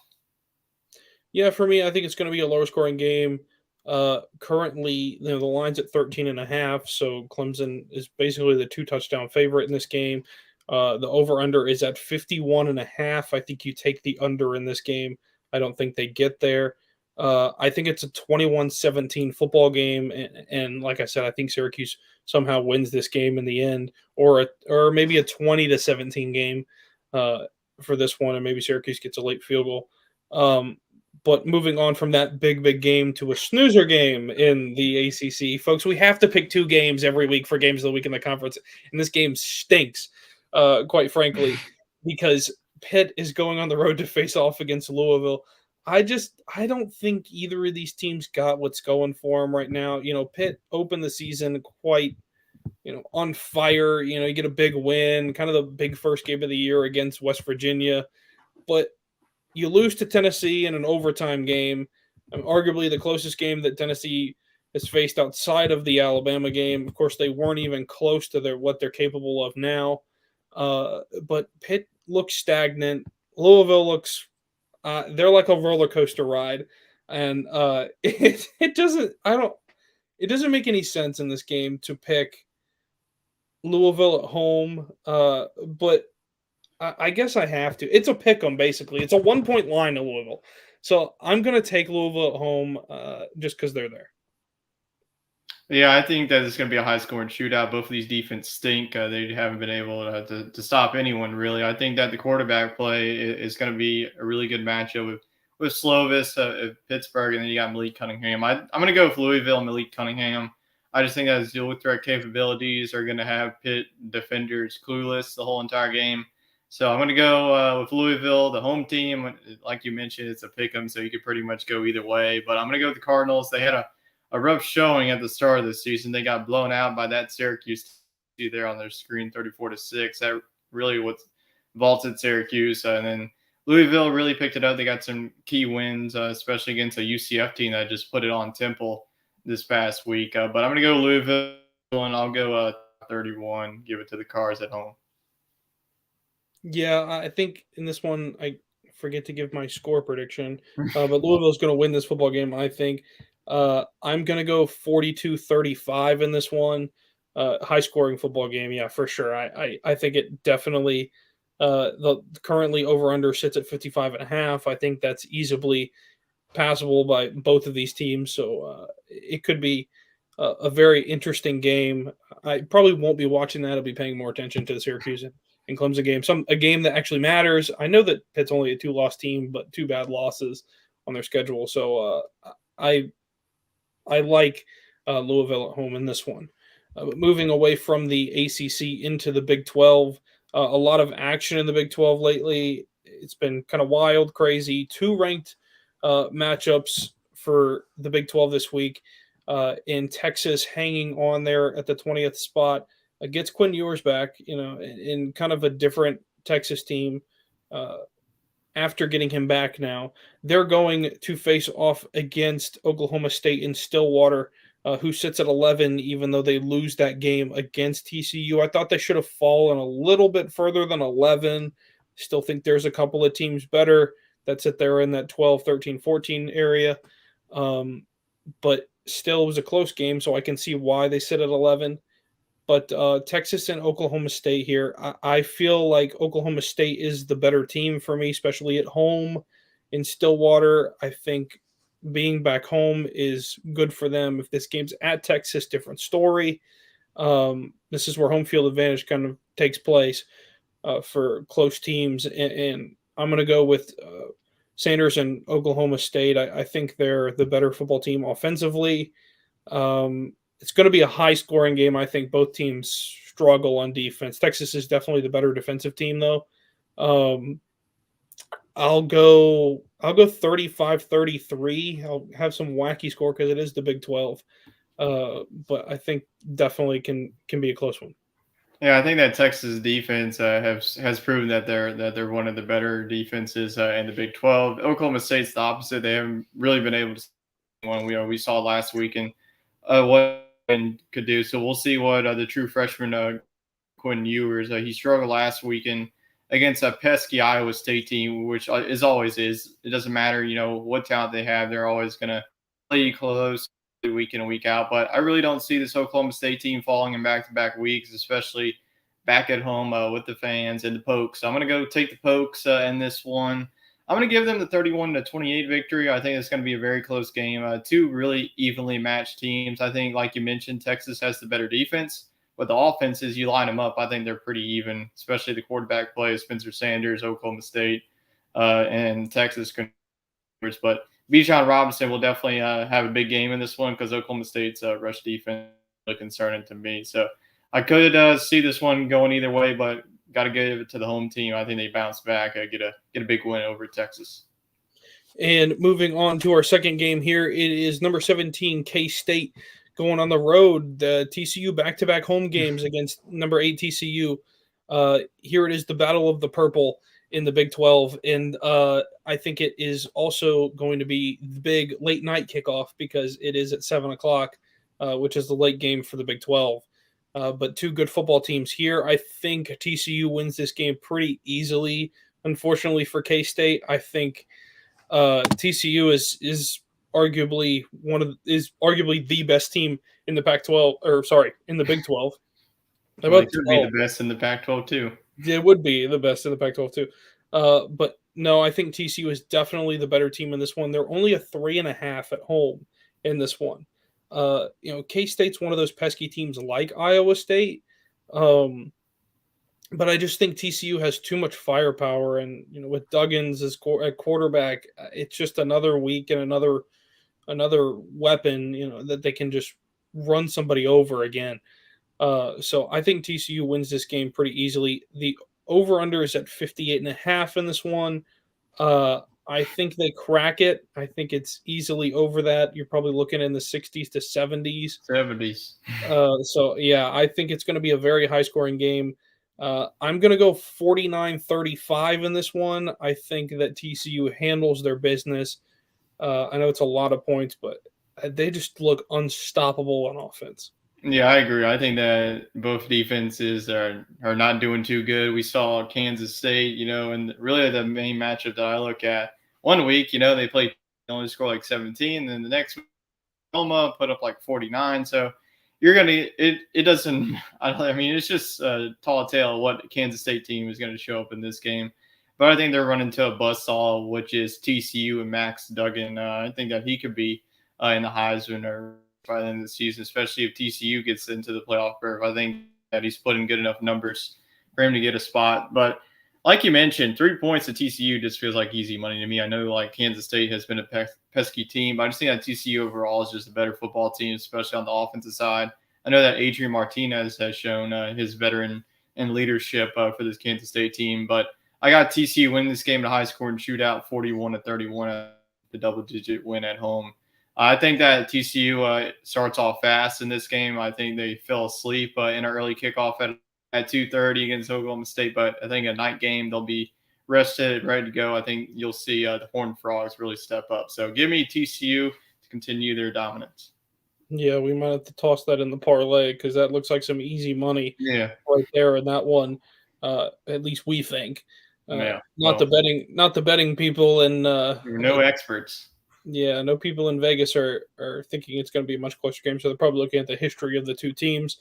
Yeah, for me, I think it's going to be a lower scoring game. Currently, the line's at 13.5, so Clemson is basically the 2-touchdown favorite in this game. The over-under is at 51.5. I think you take the under in this game. I don't think they get there. I think it's a 21-17 football game, and like I said, I think Syracuse somehow wins this game in the end, or maybe a 20-17 game for this one, and maybe Syracuse gets a late field goal. But moving on from that big game to a snoozer game in the ACC, folks, we have to pick 2 games every week for games of the week in the conference, and this game stinks, quite frankly, because Pitt is going on the road to face off against Louisville. I don't think either of these teams got what's going for them right now. Pitt opened the season quite, on fire. You get a big win, kind of the big first game of the year against West Virginia, but you lose to Tennessee in an overtime game, arguably the closest game that Tennessee has faced outside of the Alabama game. Of course, they weren't even close to what they're capable of now. But Pitt looks stagnant. Louisville looks they're like a roller coaster ride, and it doesn't make any sense in this game to pick Louisville at home. But I guess I have to. It's a pick 'em, basically. It's a 1-point line to Louisville. So I'm going to take Louisville at home just because they're there. Yeah, I think that it's going to be a high-scoring shootout. Both of these defenses stink. They haven't been able to stop anyone, really. I think that the quarterback play is going to be a really good matchup with Slovis of Pittsburgh, and then you got Malik Cunningham. I'm going to go with Louisville and Malik Cunningham. I just think that his dual threat capabilities are going to have Pitt defenders clueless the whole entire game. So I'm going to go with Louisville, the home team. Like you mentioned, it's a pick 'em, so you could pretty much go either way. But I'm going to go with the Cardinals. They had a rough showing at the start of the season. They got blown out by that Syracuse team there on their screen, 34-6. That really what vaulted Syracuse. And then Louisville really picked it up. They got some key wins, especially against a UCF team that just put it on Temple this past week. But I'm going to go Louisville, and I'll go 31, give it to the Cards at home. Yeah, I think in this one, I forget to give my score prediction, but Louisville's going to win this football game, I think. I'm going to go 42-35 in this one. High scoring football game. Yeah, for sure. I think it definitely, the currently over under sits at 55.5. I think that's easily passable by both of these teams. So it could be a very interesting game. I probably won't be watching that. I'll be paying more attention to the Syracuse and Clemson game. A game that actually matters. I know that Pitt's only a 2-loss team, but 2 bad losses on their schedule. So I I like Louisville at home in this one. But moving away from the ACC into the Big 12, a lot of action in the Big 12 lately. It's been kind of wild, crazy. 2 ranked matchups for the Big 12 this week. In Texas, hanging on there at the 20th spot, gets Quinn Ewers back. In kind of a different Texas team. Uh, After getting him back now, they're going to face off against Oklahoma State in Stillwater, who sits at 11, even though they lose that game against TCU. I thought they should have fallen a little bit further than 11. Still think there's a couple of teams better that sit there in that 12, 13, 14 area. But still, it was a close game, so I can see why they sit at 11. But Texas and Oklahoma State here, I feel like Oklahoma State is the better team for me, especially at home in Stillwater. I think being back home is good for them. If this game's at Texas, different story. This is where home field advantage kind of takes place for close teams. And I'm going to go with Sanders and Oklahoma State. I think they're the better football team offensively. It's going to be a high-scoring game. I think both teams struggle on defense. Texas is definitely the better defensive team, though. I'll go 35-33. I'll have some wacky score because it is the Big 12. But I think definitely can be a close one. Yeah, I think that Texas defense has proven that they're one of the better defenses in the Big 12. Oklahoma State's the opposite. They haven't really been able to one we saw last week and what could do. So we'll see what the true freshman Quinn Ewers. He struggled last weekend against a pesky Iowa State team, which is always is. It doesn't matter, what talent they have. They're always going to play close week in and week out. But I really don't see this Oklahoma State team falling in back-to-back weeks, especially back at home with the fans and the Pokes. So I'm going to go take the Pokes in this one. I'm going to give them the 31-28 victory. I think it's going to be a very close game. 2 really evenly matched teams. I think, like you mentioned, Texas has the better defense. But the offenses, you line them up, I think they're pretty even, especially the quarterback play, Spencer Sanders, Oklahoma State, and Texas. But Bijan Robinson will definitely have a big game in this one because Oklahoma State's rush defense is really concerning to me. So I could see this one going either way, but got to give it to the home team. I think they bounce back, get a big win over Texas. And moving on to our second game here, it is number 17 K-State going on the road. The TCU back-to-back home games against number 8 TCU. Here it is, the Battle of the Purple in the Big 12, and I think it is also going to be the big late night kickoff because it is at 7:00, which is the late game for the Big 12. But 2 good football teams here. I think TCU wins this game pretty easily. Unfortunately for K-State, I think TCU is arguably the best team in the Pac-12, in the Big 12. Well, they could be the best in the Pac-12 too. It would be the best in the Pac-12 too. But no, I think TCU is definitely the better team in this one. They're only a 3.5 at home in this one. K-State's one of those pesky teams like Iowa State. But I just think TCU has too much firepower, and with Duggins at quarterback, it's just another week and another weapon, that they can just run somebody over again. So I think TCU wins this game pretty easily. The over/under is at 58.5 in this one. I think they crack it. I think it's easily over that. You're probably looking in the 60s to 70s. 70s. So, yeah, I think it's going to be a very high-scoring game. I'm going to go 49-35 in this one. I think that TCU handles their business. I know it's a lot of points, but they just look unstoppable on offense. Yeah, I agree. I think that both defenses are not doing too good. We saw Kansas State, and really the main matchup that I look at 1 week, they only score like 17, and then the next week Oklahoma put up like 49. So you're gonna it doesn't. I mean, it's just a tall tale what Kansas State team is going to show up in this game. But I think they're running to a buzzsaw, which is TCU and Max Duggan. I think that he could be in the Heisman or by the end of the season, especially if TCU gets into the playoff berth. I think that he's put in good enough numbers for him to get a spot. But like you mentioned, 3 points to TCU just feels like easy money to me. I know like Kansas State has been a pesky team, but I just think that TCU overall is just a better football team, especially on the offensive side. I know that Adrian Martinez has shown his veteran and leadership for this Kansas State team, but I got TCU winning this game in a high-scoring shootout, 41-31, the double-digit win at home. I think that TCU starts off fast in this game. I think they fell asleep in an early kickoff at 2:30 against Oklahoma State, but I think a night game they'll be rested, ready to go. I think you'll see the Horned Frogs really step up. So give me TCU to continue their dominance. Yeah, we might have to toss that in the parlay because that looks like some easy money right there in that one. At least we think. Not the betting people and no experts. Yeah, no people in Vegas are thinking it's going to be a much closer game, so they're probably looking at the history of the two teams.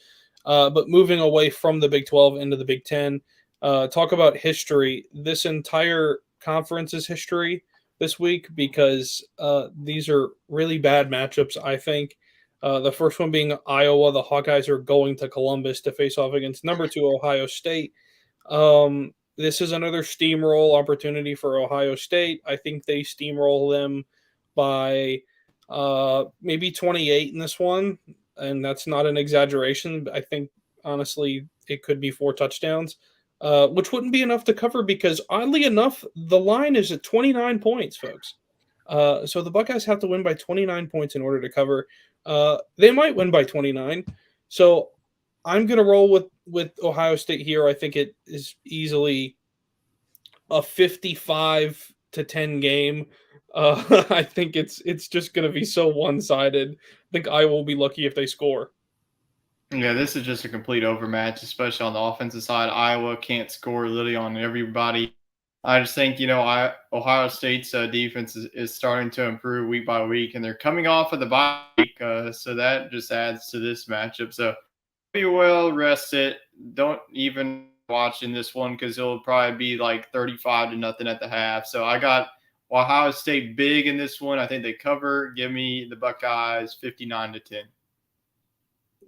But moving away from the Big 12 into the Big 10, talk about history. This entire conference is history this week because these are really bad matchups, I think. The first one being Iowa. The Hawkeyes are going to Columbus to face off against number 2 Ohio State. This is another steamroll opportunity for Ohio State. I think they steamroll them by maybe 28 in this one, and that's not an exaggeration. I think, honestly, it could be 4 touchdowns, which wouldn't be enough to cover because, oddly enough, the line is at 29 points, folks. So the Buckeyes have to win by 29 points in order to cover. They might win by 29. So I'm going to roll with Ohio State here. I think it is easily a 55-10 game. I think it's just going to be so one-sided. I think Iowa will be lucky if they score. Yeah, this is just a complete overmatch, especially on the offensive side. Iowa can't score literally on everybody. I just think, Ohio State's defense is starting to improve week by week, and they're coming off of the bye week, so that just adds to this matchup. So be well rested. Don't even watch in this one because it'll probably be like 35-0 at the half. So I got Ohio State big in this one. I think they cover. Give me the Buckeyes 59-10.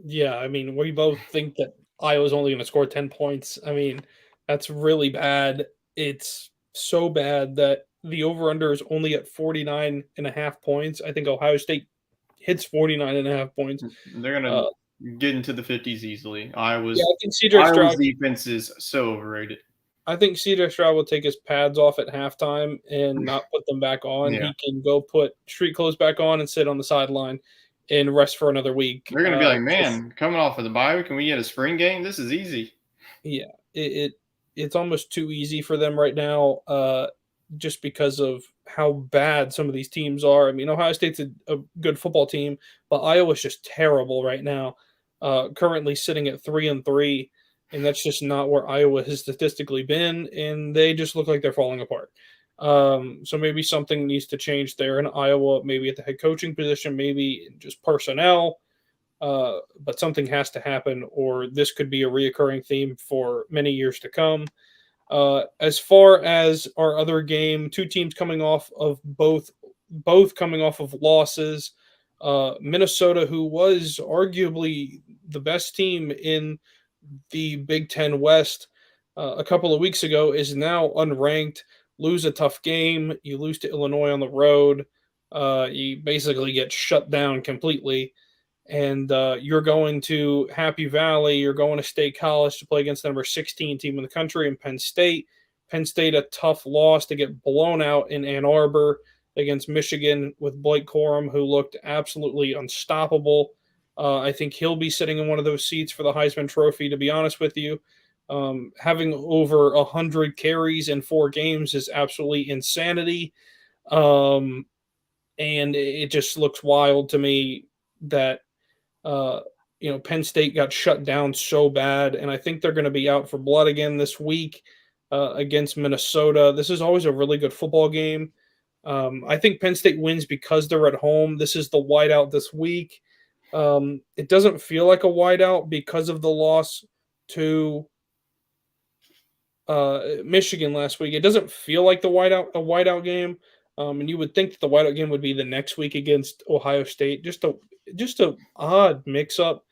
Yeah, I mean, we both think that Iowa's only going to score 10 points. I mean, that's really bad. It's so bad that the over-under is only at 49.5 points. I think Ohio State hits 49.5 points. They're going to get into the 50s easily. Iowa's defense is so overrated. I think CJ Stroud will take his pads off at halftime and not put them back on. Yeah. He can go put street clothes back on and sit on the sideline and rest for another week. They're going to be like, man, coming off of the bye, can we get a spring game? This is easy. Yeah, it's almost too easy for them right now just because of how bad some of these teams are. I mean, Ohio State's a good football team, but Iowa's just terrible right now, currently sitting at 3-3. And that's just not where Iowa has statistically been, and they just look like they're falling apart. So maybe something needs to change there in Iowa, maybe at the head coaching position, maybe just personnel, but something has to happen, or this could be a reoccurring theme for many years to come. As far as our other game, two teams coming off of both coming off of losses. Minnesota, who was arguably the best team in the Big Ten West a couple of weeks ago, is now unranked. Lose a tough game. You lose to Illinois on the road. You basically get shut down completely. And you're going to Happy Valley. You're going to State College to play against the number 16 team in the country in Penn State. Penn State, a tough loss to get blown out in Ann Arbor against Michigan with Blake Corum, who looked absolutely unstoppable. I think he'll be sitting in one of those seats for the Heisman Trophy, to be honest with you. Having over 100 carries in 4 games is absolutely insanity. And it just looks wild to me that, Penn State got shut down so bad. And I think they're going to be out for blood again this week against Minnesota. This is always a really good football game. I think Penn State wins because they're at home. This is the whiteout this week. It doesn't feel like a whiteout because of the loss to Michigan last week. It doesn't feel like the whiteout game. And you would think that the whiteout game would be the next week against Ohio State. Just a odd mix up.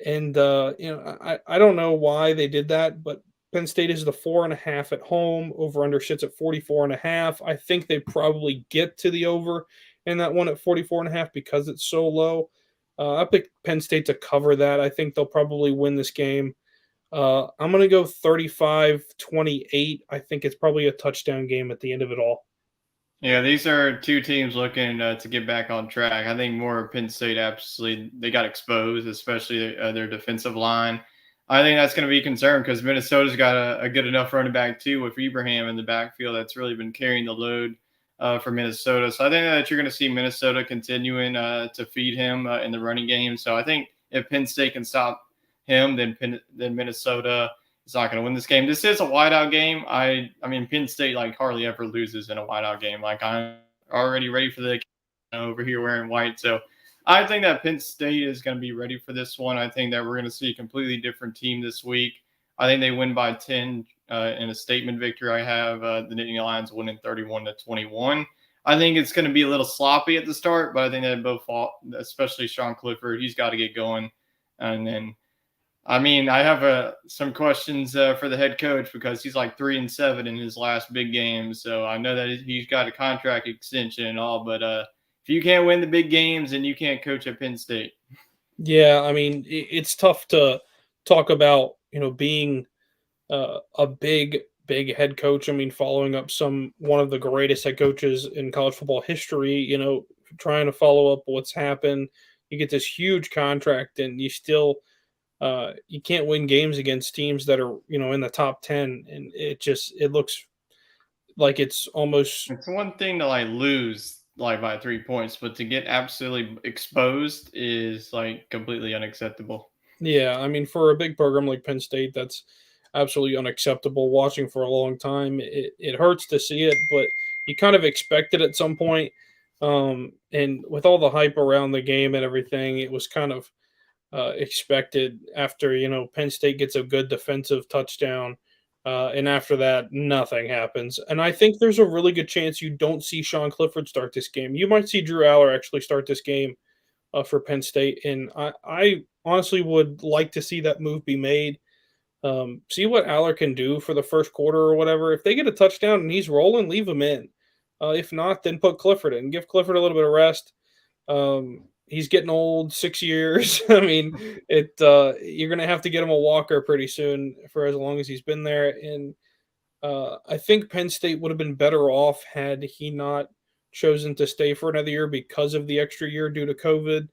And I don't know why they did that, but Penn State is the 4.5 at home. Over under sits at 44.5. I think they probably get to the over in that one at 44.5 because it's so low. I pick Penn State to cover that. I think they'll probably win this game. I'm going to go 35-28. I think it's probably a touchdown game at the end of it all. Yeah, these are two teams looking to get back on track. I think more Penn State absolutely they got exposed, especially their defensive line. I think that's going to be a concern because Minnesota's got a good enough running back too with Ibrahim in the backfield that's really been carrying the load for Minnesota. So I think that you're going to see Minnesota continuing to feed him in the running game. So I think if Penn State can stop him, then Minnesota is not going to win this game. This is a whiteout game. I mean, Penn State like hardly ever loses in a whiteout game. Like I'm already ready for the over here wearing white. So I think that Penn State is going to be ready for this one. I think that we're going to see a completely different team this week. I think they win by 10 in a statement victory. I have the Nittany Lions winning 31-21. I think it's going to be a little sloppy at the start, but I think that both fall, especially Sean Clifford, he's got to get going. And then I mean, I have some questions for the head coach because he's like 3-7 in his last big game. So I know that he's got a contract extension and all, but if you can't win the big games, then you can't coach at Penn State. Yeah, I mean, it's tough to talk about, being a big head coach. I mean, following up one of the greatest head coaches in college football history, trying to follow up what's happened. You get this huge contract and you can't win games against teams that are, in the top 10. And it looks like it's almost, It's one thing to like lose like by 3 points, but to get absolutely exposed is like completely unacceptable. yeah, I mean, for a big program like Penn State, that's absolutely unacceptable. Watching for a long time, it hurts to see it, but you kind of expect it at some point. And with all the hype around the game and everything, it was kind of expected after Penn State gets a good defensive touchdown, and after that nothing happens. And I think there's a really good chance you don't see Sean Clifford start this game. You might see Drew Aller actually start this game for Penn State, and I honestly would like to see that move be made. See what Aller can do for the first quarter or whatever. If they get a touchdown and he's rolling, leave him in. If not, then put Clifford in. Give Clifford a little bit of rest. He's getting old, 6 years. I mean, you're gonna have to get him a walker pretty soon for as long as he's been there. And I think Penn State would have been better off had he not chosen to stay for another year because of the extra year due to COVID.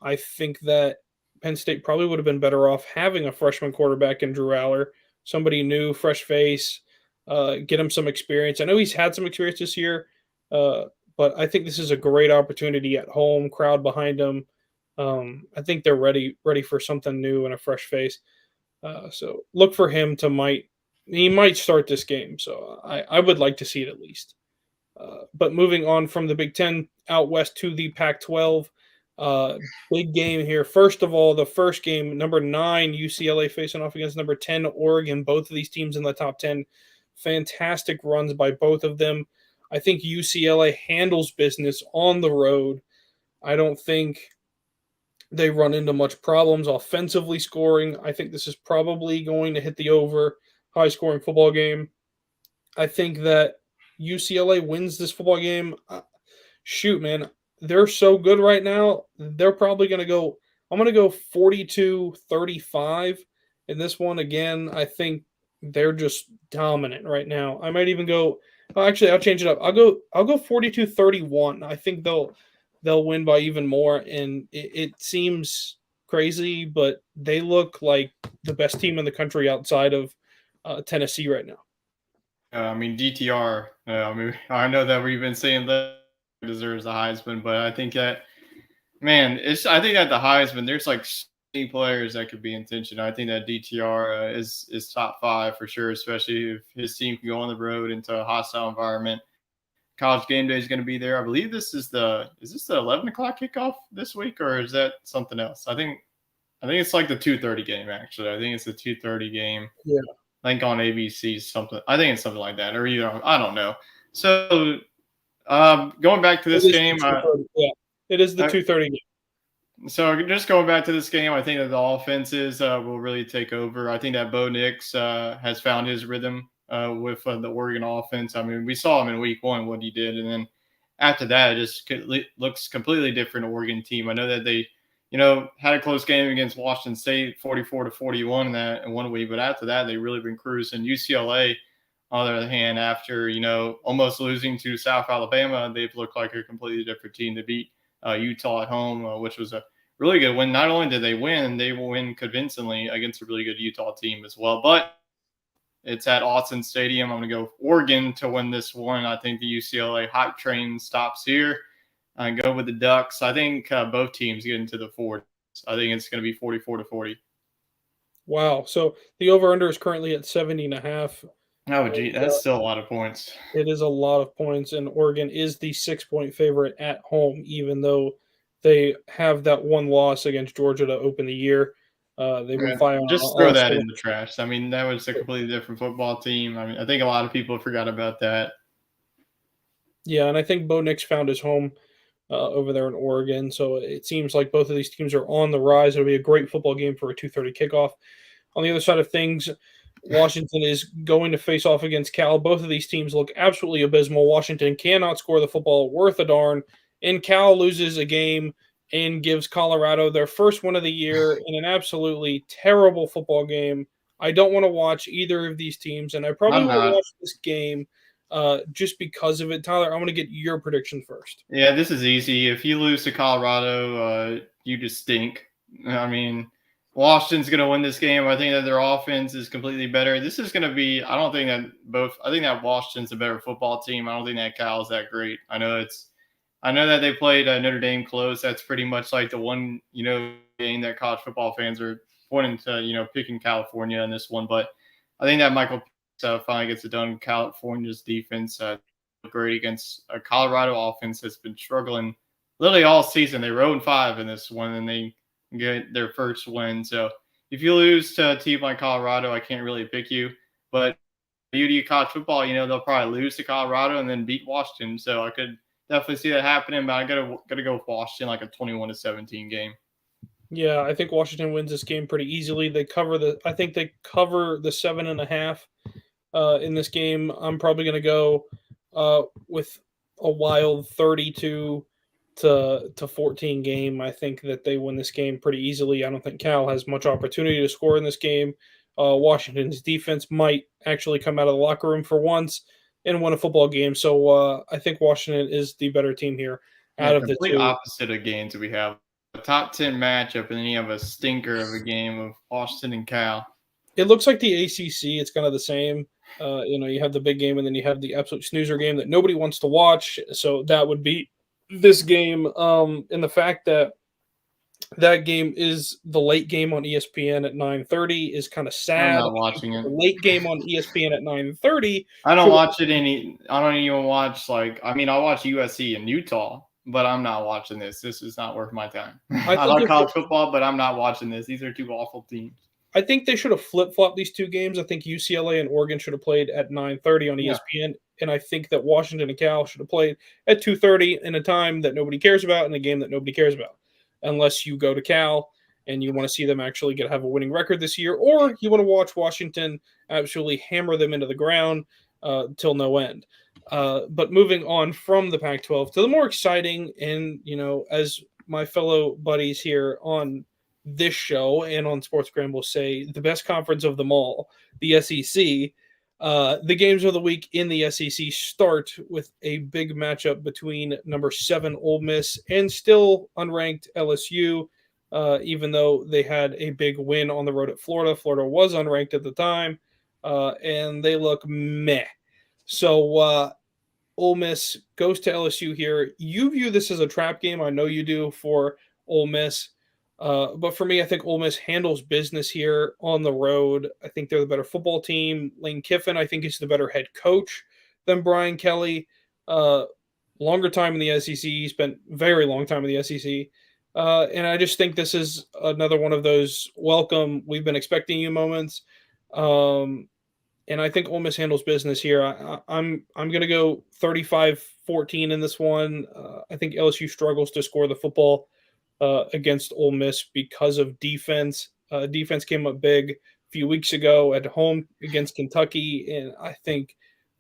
I think that Penn State probably would have been better off having a freshman quarterback in Drew Aller, somebody new, fresh face, get him some experience. I know he's had some experience this year, but I think this is a great opportunity at home, crowd behind him. I think they're ready for something new and a fresh face. So look for him he might start this game. So I would like to see it at least. But moving on from the Big Ten out west to the Pac-12, big game here. First of all, the first game, number 9 UCLA facing off against number 10 Oregon. Both of these teams in the top 10. Fantastic runs by both of them. I think UCLA handles business on the road. I don't think they run into much problems offensively scoring. I think this is probably going to hit the over, high scoring football game. I think that UCLA wins this football game. Shoot, man, they're so good right now. They're probably going to go, I'm going to go 42-35 in this one. Again, I think they're just dominant right now. I might even go, actually, I'll change it up. I'll go 42-31. I think they'll win by even more. And it seems crazy, but they look like the best team in the country outside of Tennessee right now. I mean, DTR. I mean, I know that we've been saying that deserves the Heisman, but I think that I think at the Heisman, there's like so many players that could be in tension. I think that DTR is top 5 for sure, especially if his team can go on the road into a hostile environment. College Game Day is going to be there. I believe this is the 11 o'clock kickoff this week, or is that something else? I think it's like the 2:30 game. Actually, I think it's the 2:30 game. Yeah. I think on ABC something. I think it's something like that, or I don't know. So going back to this game, yeah, it is the 2:30 game. so just going back to this game, I think that the offenses will really take over. I think that Bo Nix has found his rhythm with the Oregon offense. I mean, we saw him in week 1, what he did. And then after that, it just looks completely different Oregon team. I know that they, had a close game against Washington State, 44-41 in 1 week. But after that, they've really been cruising. UCLA, on the other hand, after, almost losing to South Alabama, they've looked like a completely different team. They beat Utah at home, which was a really good win. Not only did they win convincingly against a really good Utah team as well. But it's at Austin Stadium. I'm going to go Oregon to win this one. I think the UCLA hype train stops here. I go with the Ducks. I think both teams get into the 40s. I think it's going to be 44-40. Wow. So the over-under is currently at 70.5. Oh, gee, that's still a lot of points. It is a lot of points, and Oregon is the 6-point favorite at home, even though they have that one loss against Georgia to open the year. They've been firing. Just throw that in the trash. I mean, that was a completely different football team. I mean, I think a lot of people forgot about that. Yeah, and I think Bo Nix found his home over there in Oregon. So it seems like both of these teams are on the rise. It'll be a great football game for a 2:30 kickoff. On the other side of things, Washington is going to face off against Cal. Both of these teams look absolutely abysmal. Washington cannot score the football worth a darn, and Cal loses a game and gives Colorado their first win of the year in an absolutely terrible football game. I don't want to watch either of these teams, and I probably won't watch this game just because of it. Tyler, I want to get your prediction first. Yeah, this is easy. If you lose to Colorado, you just stink. I mean, Washington's going to win this game. I think that their offense is completely better. This is going to be – I think that Washington's a better football team. I don't think that Cal's that great. I know that they played Notre Dame close. That's pretty much like the one, game that college football fans are pointing to, picking California in this one. But I think that Michael finally gets it done. California's defense great against a Colorado offense has been struggling literally all season. They were 0-5 in this one, and they get their first win. So if you lose to a team like Colorado, I can't really pick you. But beauty of college football, they'll probably lose to Colorado and then beat Washington. So I could definitely see that happening, but I gotta go with Washington, like a 21-17 game. Yeah, I think Washington wins this game pretty easily. They cover the 7.5 in this game. I'm probably gonna go with a wild 32 to 14 game. I think that they win this game pretty easily. I don't think Cal has much opportunity to score in this game. Washington's defense might actually come out of the locker room for once and win a football game. So I think Washington is the better team here out of the two. Opposite of games we have a top 10 matchup, and then you have a stinker of a game of Washington and Cal. It looks like the ACC. It's kind of the same. You have the big game, and then you have the absolute snoozer game that nobody wants to watch. So that would be this game. And the fact that game is the late game on ESPN at 9:30 is kind of sad. I'm not watching it. The late game on ESPN at 9:30. I don't watch it I don't even watch I'll watch USC and Utah, but I'm not watching this. This is not worth my time. I like college football, but I'm not watching this. These are two awful teams. I think they should have flip-flopped these two games. I think UCLA and Oregon should have played at 9:30 on ESPN, and I think that Washington and Cal should have played at 2:30 in a time that nobody cares about in a game that nobody cares about, unless you go to Cal and you want to see them actually have a winning record this year, or you want to watch Washington absolutely hammer them into the ground till no end. But moving on from the Pac-12 to the more exciting and, as my fellow buddies here on this show and on Sports Scramble say, the best conference of them all, the SEC. The games of the week in the SEC start with a big matchup between number 7 Ole Miss and still unranked LSU, even though they had a big win on the road at Florida. Florida was unranked at the time, and they look meh. So Ole Miss goes to LSU here. You view this as a trap game. I know you do for Ole Miss. But for me, I think Ole Miss handles business here on the road. I think they're the better football team. Lane Kiffin, I think, is the better head coach than Brian Kelly. uh, longer time in the SEC. He spent very long time in the SEC. And I just think this is another one of those welcome, we've been expecting you moments. Um, and I think Ole Miss handles business here. I'm going to go 35-14 in this one. I think LSU struggles to score the football against Ole Miss because of defense. Defense came up big a few weeks ago at home against Kentucky, and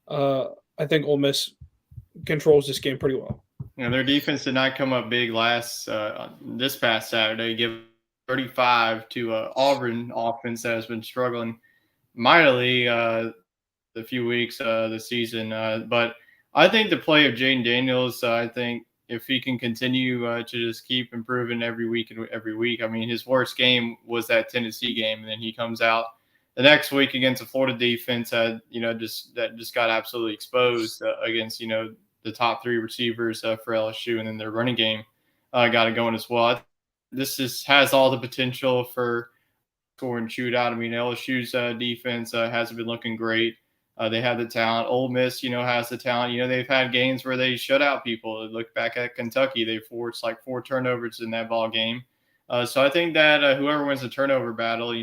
uh, I think Ole Miss controls this game pretty well. Their defense did not come up big this past Saturday, give 35 to Auburn offense that has been struggling mightily the few weeks this season. But I think the play of Jaden Daniels, I think if he can continue to just keep improving every week and every week. I mean, his worst game was that Tennessee game, and then he comes out the next week against a Florida defense that just got absolutely exposed against the top three receivers for LSU, and then their running game got it going as well. This has all the potential for scoring shootout. I mean, LSU's defense hasn't been looking great. They have the talent. Ole Miss, has the talent. They've had games where they shut out people. Look back at Kentucky, they forced like 4 turnovers in that ball game. So I think that whoever wins the turnover battle,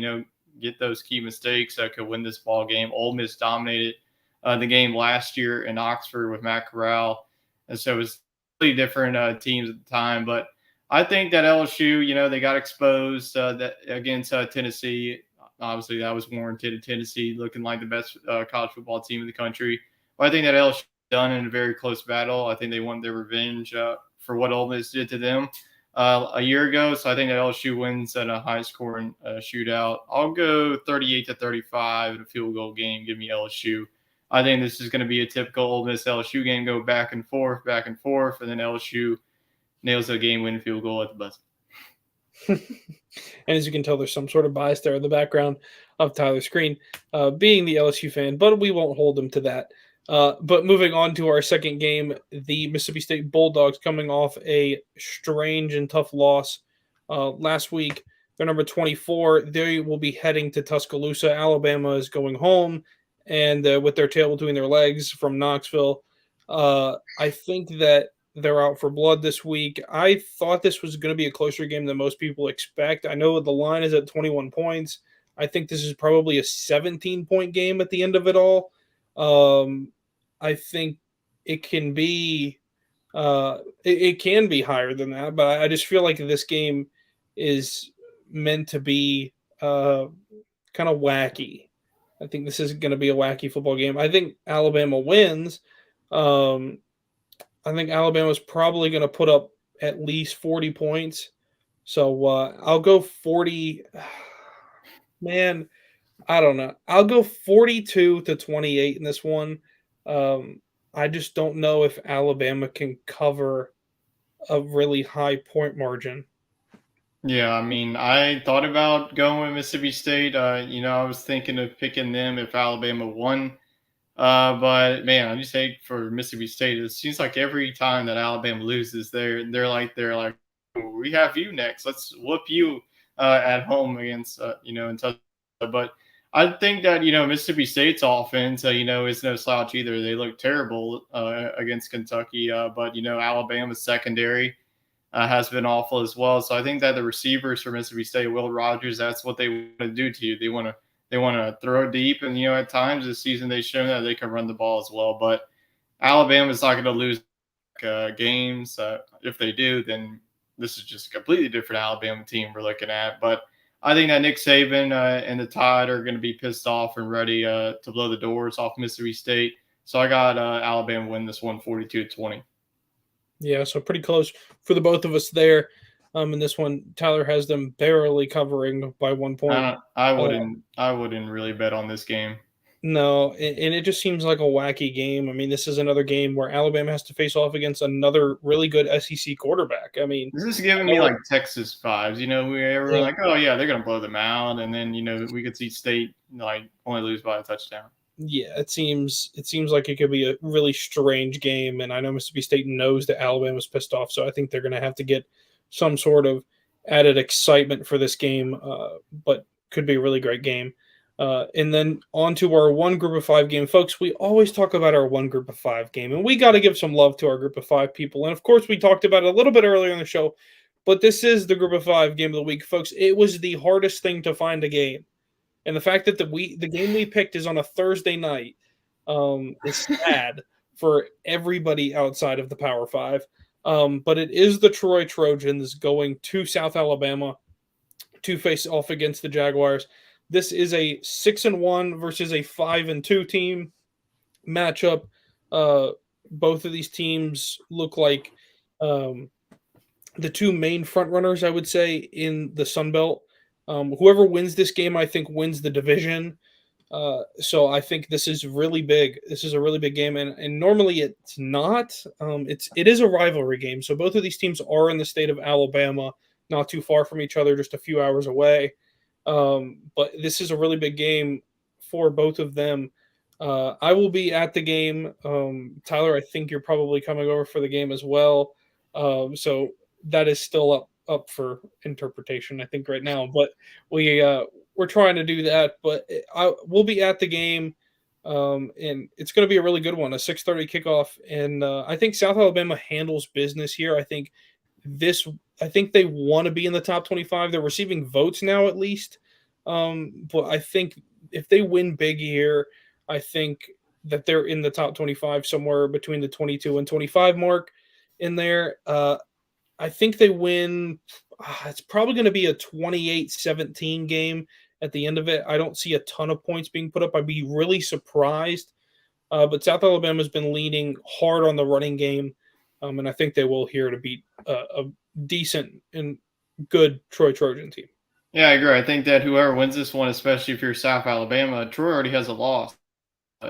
get those key mistakes could win this ball game. Ole Miss dominated the game last year in Oxford with Matt Corral, and so it was really different teams at the time. But I think that LSU, they got exposed that against Tennessee. Obviously, that was warranted. Tennessee looking like the best college football team in the country. But I think that LSU done in a very close battle. I think they want their revenge for what Ole Miss did to them a year ago. So I think that LSU wins at a high-scoring shootout. I'll go 38-35 in a field goal game. Give me LSU. I think this is going to be a typical Ole Miss LSU game, go back and forth, and then LSU nails a game-winning field goal at the buzzer. And as you can tell, there's some sort of bias there in the background of Tyler Screen being the LSU fan, but we won't hold him to that. But moving on to our second game, the Mississippi State Bulldogs coming off a strange and tough loss last week. They're number 24. They will be heading to Tuscaloosa. Alabama is going home, and with their tail between their legs from Knoxville. I think that they're out for blood this week. I thought this was going to be a closer game than most people expect. I know the line is at 21 points. I think this is probably a 17-point game at the end of it all. I think it can be it can be higher than that, but I just feel like this game is meant to be kind of wacky. I think this is going to be a wacky football game. I think Alabama wins. I think Alabama's probably going to put up at least 40 points. So I'll go 40. Man, I don't know. I'll go 42-28 in this one. I just don't know if Alabama can cover a really high point margin. Yeah, I mean, I thought about going with Mississippi State. I was thinking of picking them if Alabama won. But man, I just hate for Mississippi State. It seems like every time that Alabama loses, they're like we have you next. Let's whoop you at home against in Tuscaloosa. But I think that Mississippi State's offense is no slouch either. They look terrible against Kentucky, but Alabama's secondary has been awful as well. So I think that the receivers for Mississippi State, Will Rogers, that's what they want to do to you. They want to throw deep, and at times this season they've shown that they can run the ball as well. But Alabama's not going to lose games. If they do, then this is just a completely different Alabama team we're looking at. But I think that Nick Saban and the Tide are going to be pissed off and ready to blow the doors off Mississippi State. So I got Alabama win this one 42-20. Yeah, so pretty close for the both of us there. In this one, Tyler has them barely covering by 1 point. I wouldn't really bet on this game. No, and it just seems like a wacky game. I mean, this is another game where Alabama has to face off against another really good SEC quarterback. I mean, this is giving me like Texas vibes. We were like, oh yeah, they're gonna blow them out, and then we could see State like only lose by a touchdown. Yeah, it seems like it could be a really strange game, and I know Mississippi State knows that Alabama's pissed off, so I think they're going to have to get some sort of added excitement for this game, but could be a really great game. And then on to our one group of five game. Folks, we always talk about our one group of five game, and we got to give some love to our group of five people. And of course, we talked about it a little bit earlier in the show, but this is the group of five game of the week, folks. It was the hardest thing to find a game. And the fact that the game we picked is on a Thursday night is sad for everybody outside of the Power Five. But it is the Troy Trojans going to South Alabama to face off against the Jaguars. This is a 6-1 versus a 5-2 team matchup. Both of these teams look like the two main front runners, I would say, in the Sun Belt. Whoever wins this game, I think, wins the division. So I think this is really big. This is a really big game, and normally it's not. It is a rivalry game. So both of these teams are in the state of Alabama, not too far from each other, just a few hours away. But this is a really big game for both of them. I will be at the game. Tyler, I think you're probably coming over for the game as well. So that is still up for interpretation, I think, right now. But we're trying to do that. But we'll be at the game, and it's going to be a really good one, a 6:30 kickoff. And I think South Alabama handles business here. I think they want to be in the top 25. They're receiving votes now, at least. But I think if they win big here, I think that they're in the top 25, somewhere between the 22 and 25 mark in there. I think they win. It's probably going to be a 28-17 game at the end of it. I don't see a ton of points being put up. I'd be really surprised. But South Alabama has been leaning hard on the running game, and I think they will here to beat a decent and good Troy Trojan team. Yeah, I agree. I think that whoever wins this one, especially if you're South Alabama, Troy already has a loss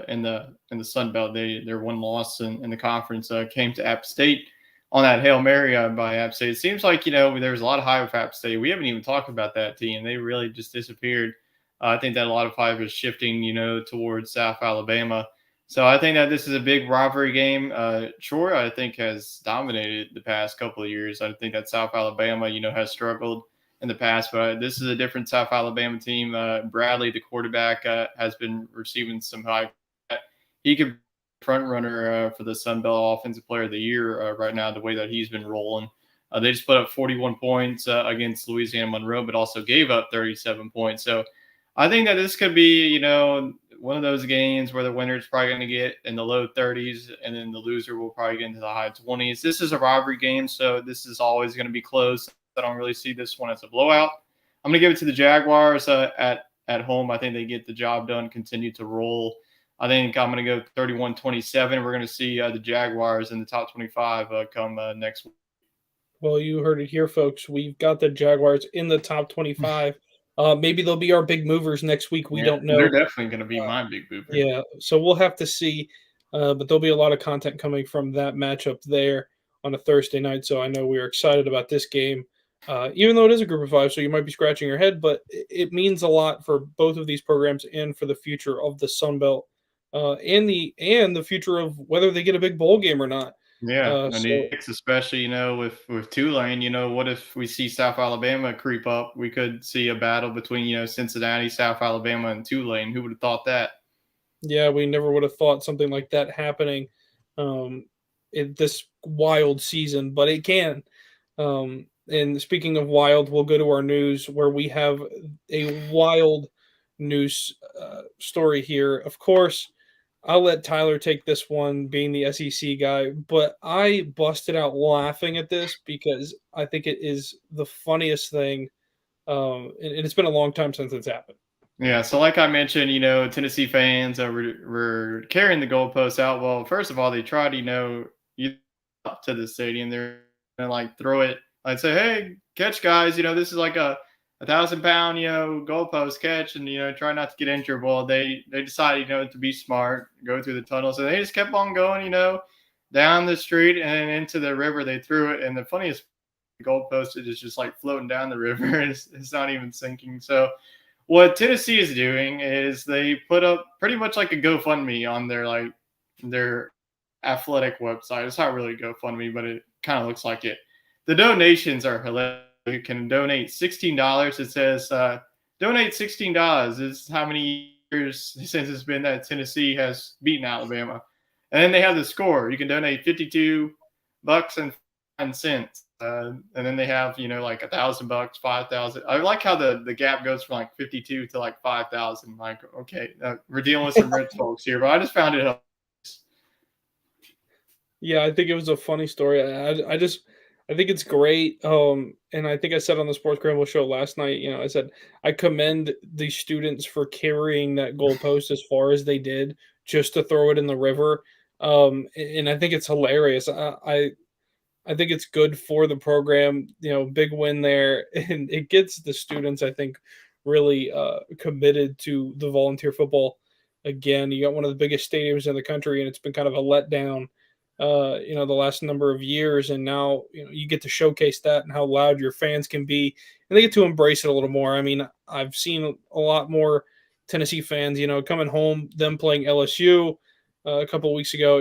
in the Sun Belt. Their one loss in the conference came to App State on that Hail Mary by App State. It seems like, there was a lot of hype with App State. We haven't even talked about that team. They really just disappeared. I think that a lot of hype is shifting, towards South Alabama. So I think that this is a big rivalry game. Troy, I think, has dominated the past couple of years. I think that South Alabama, has struggled in the past, but this is a different South Alabama team. Bradley, the quarterback, has been receiving some hype. He could front runner for the Sun Belt Offensive Player of the Year right now, the way that he's been rolling. They just put up 41 points against Louisiana Monroe, but also gave up 37 points. So I think that this could be, one of those games where the winner is probably going to get in the low 30s, and then the loser will probably get into the high 20s. This is a rivalry game, so this is always going to be close. I don't really see this one as a blowout. I'm going to give it to the Jaguars at home. I think they get the job done, continue to roll. I think I'm going to go 31-27. We're going to see the Jaguars in the top 25 come next week. Well, you heard it here, folks. We've got the Jaguars in the top 25. Maybe they'll be our big movers next week. We don't know. They're definitely going to be my big mover. Yeah, so we'll have to see. But there'll be a lot of content coming from that matchup there on a Thursday night. So I know we are excited about this game, even though it is a group of five. So you might be scratching your head, but it means a lot for both of these programs and for the future of the Sun Belt, and the future of whether they get a big bowl game or not. Yeah, especially with Tulane. What if we see South Alabama creep up? We could see a battle between Cincinnati, South Alabama, and Tulane. Who would have thought that? Yeah, we never would have thought something like that happening in this wild season, but it can. And speaking of wild, we'll go to our news where we have a wild news story here. Of course, I'll let Tyler take this one, being the SEC guy, but I busted out laughing at this because I think it is the funniest thing, and it's been a long time since it's happened. Yeah, so like I mentioned, Tennessee fans were carrying the goalposts out. Well, first of all, they tried, up to the stadium. They're gonna throw it, say, "Hey, catch, guys! This is like a 1,000-pound, goalpost catch, and try not to get injured." Well, they decided, to be smart, go through the tunnels, and they just kept on going, down the street and into the river. They threw it, and the funniest goalpost is just floating down the river. It's not even sinking. So what Tennessee is doing is they put up pretty much like a GoFundMe on their athletic website. It's not really GoFundMe, but it kind of looks like it. The donations are hilarious. You can donate $16. It says donate $16. Is how many years since it's been that Tennessee has beaten Alabama. And then they have the score. You can donate $52.09. And then they have, like $1,000, 5,000. I like how the gap goes from like 52 to like 5,000. Like, okay, we're dealing with some rich folks here, but I just found it. Yeah, I think it was a funny story. I think it's great. And I think I said on the Sports Scramble show last night, I said I commend the students for carrying that goalpost as far as they did just to throw it in the river. And I think it's hilarious. I think it's good for the program. Big win there, and it gets the students, I think, really committed to the volunteer football. Again, you got one of the biggest stadiums in the country, and it's been kind of a letdown, the last number of years. And now, you get to showcase that and how loud your fans can be, and they get to embrace it a little more. I mean, I've seen a lot more Tennessee fans, coming home, them playing LSU a couple of weeks ago.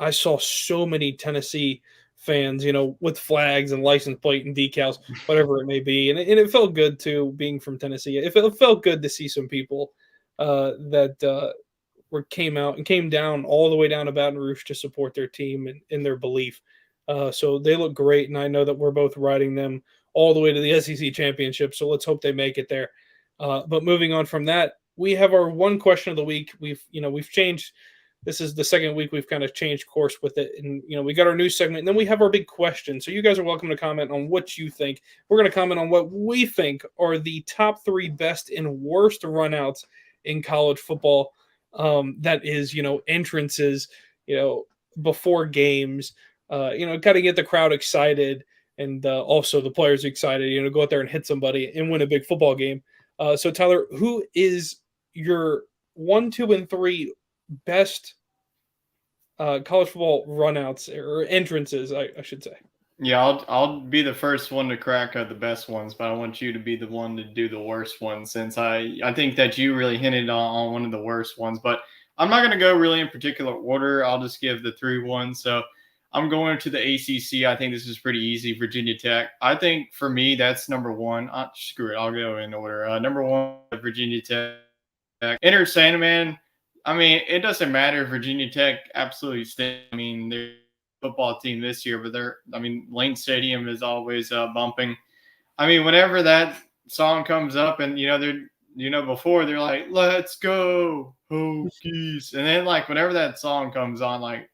I saw so many Tennessee fans, with flags and license plate and decals, whatever it may be, and it felt good too, being from Tennessee. It felt good to see some people that came out and came down all the way down to Baton Rouge to support their team and in their belief. So they look great, and I know that we're both riding them all the way to the SEC championship. So let's hope they make it there. But moving on from that, we have our one question of the week. We've changed. This is the second week we've kind of changed course with it. And, we got our news segment, and then we have our big question. So you guys are welcome to comment on what you think. We're going to comment on what we think are the top 3 best and worst runouts in college football. That is, entrances, before games, kind of get the crowd excited, and also the players excited, go out there and hit somebody and win a big football game. So Tyler, who is your 1, 2, and 3 best college football runouts or entrances, I should say? Yeah, I'll be the first one to crack the best ones, but I want you to be the one to do the worst ones, since I think that you really hinted on one of the worst ones. But I'm not going to go really in particular order. I'll just give the 3 ones. So I'm going to the ACC. I think this is pretty easy. Virginia Tech. I think for me that's number 1. Screw it. I'll go in order. Number 1, Virginia Tech. Enter Sandman. I mean, it doesn't matter. Virginia Tech absolutely stinks. I mean, they're football team this year, but Lane Stadium is always bumping. I mean, whenever that song comes up, and before they're like, "Let's go Hokies," and then like whenever that song comes on, like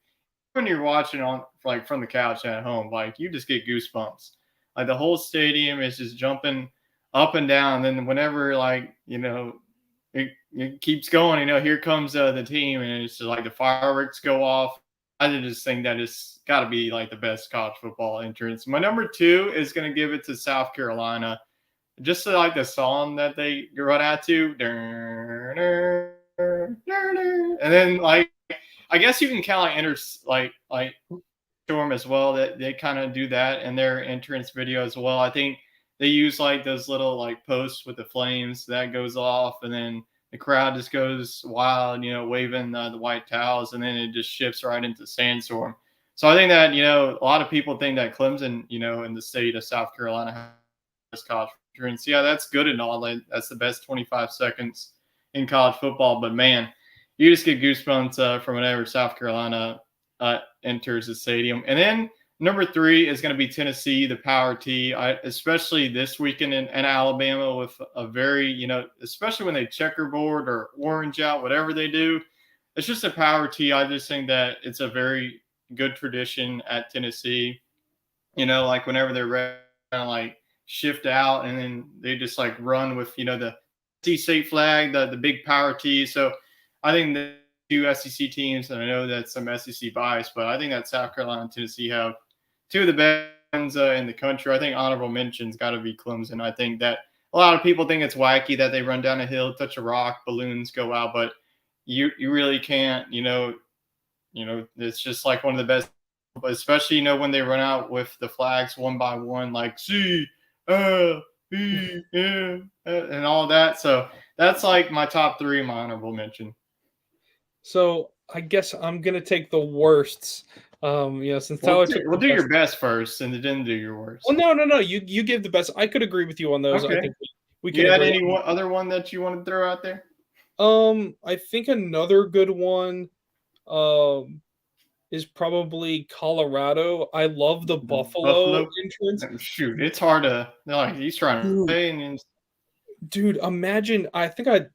when you're watching on like from the couch at home, like you just get goosebumps. Like the whole stadium is just jumping up and down. And then whenever it keeps going, here comes the team, and it's just like the fireworks go off. I just think that it's got to be like the best college football entrance. My number 2 is going to give it to South Carolina, just to like the song that they run out to, and then like I guess you can count like Storm as well, that they kind of do that in their entrance video as well. I think they use like those little like posts with the flames that goes off, and then the crowd just goes wild, waving the white towels, and then it just shifts right into Sandstorm. So I think that, a lot of people think that Clemson, in the state of South Carolina has college entrance. Yeah, that's good and all. That's the best 25 seconds in college football. But man, you just get goosebumps from whenever South Carolina enters the stadium. And then number 3 is going to be Tennessee, the Power T, especially this weekend in Alabama, with a very, especially when they checkerboard or orange out, whatever they do. It's just a Power T. I just think that it's a very good tradition at Tennessee. Like whenever they're ready, kind of like shift out, and then they just like run with, the state flag, the big Power T. So I think the 2 SEC teams, and I know that's some SEC bias, but I think that South Carolina and Tennessee have 2 of the best ones in the country. I think honorable mention's got to be Clemson. I think that a lot of people think it's wacky that they run down a hill, touch a rock, balloons go out, but you really can't. It's just like one of the best, especially when they run out with the flags one by one, like C, B, M, and all that. So that's like my top 3, my honorable mention. So I guess I'm gonna take the worsts. Since Tyler took we'll do your best first, and then do your worst. Well, no. You gave the best. I could agree with you on those. Okay. I think we You can got agree any on. other one that you want to throw out there? I think another good one um is probably Colorado. I love the Buffalo Buffalo. entrance. Shoot, it's hard to. They're like he's trying to Dude, play, and then dude, imagine. I think I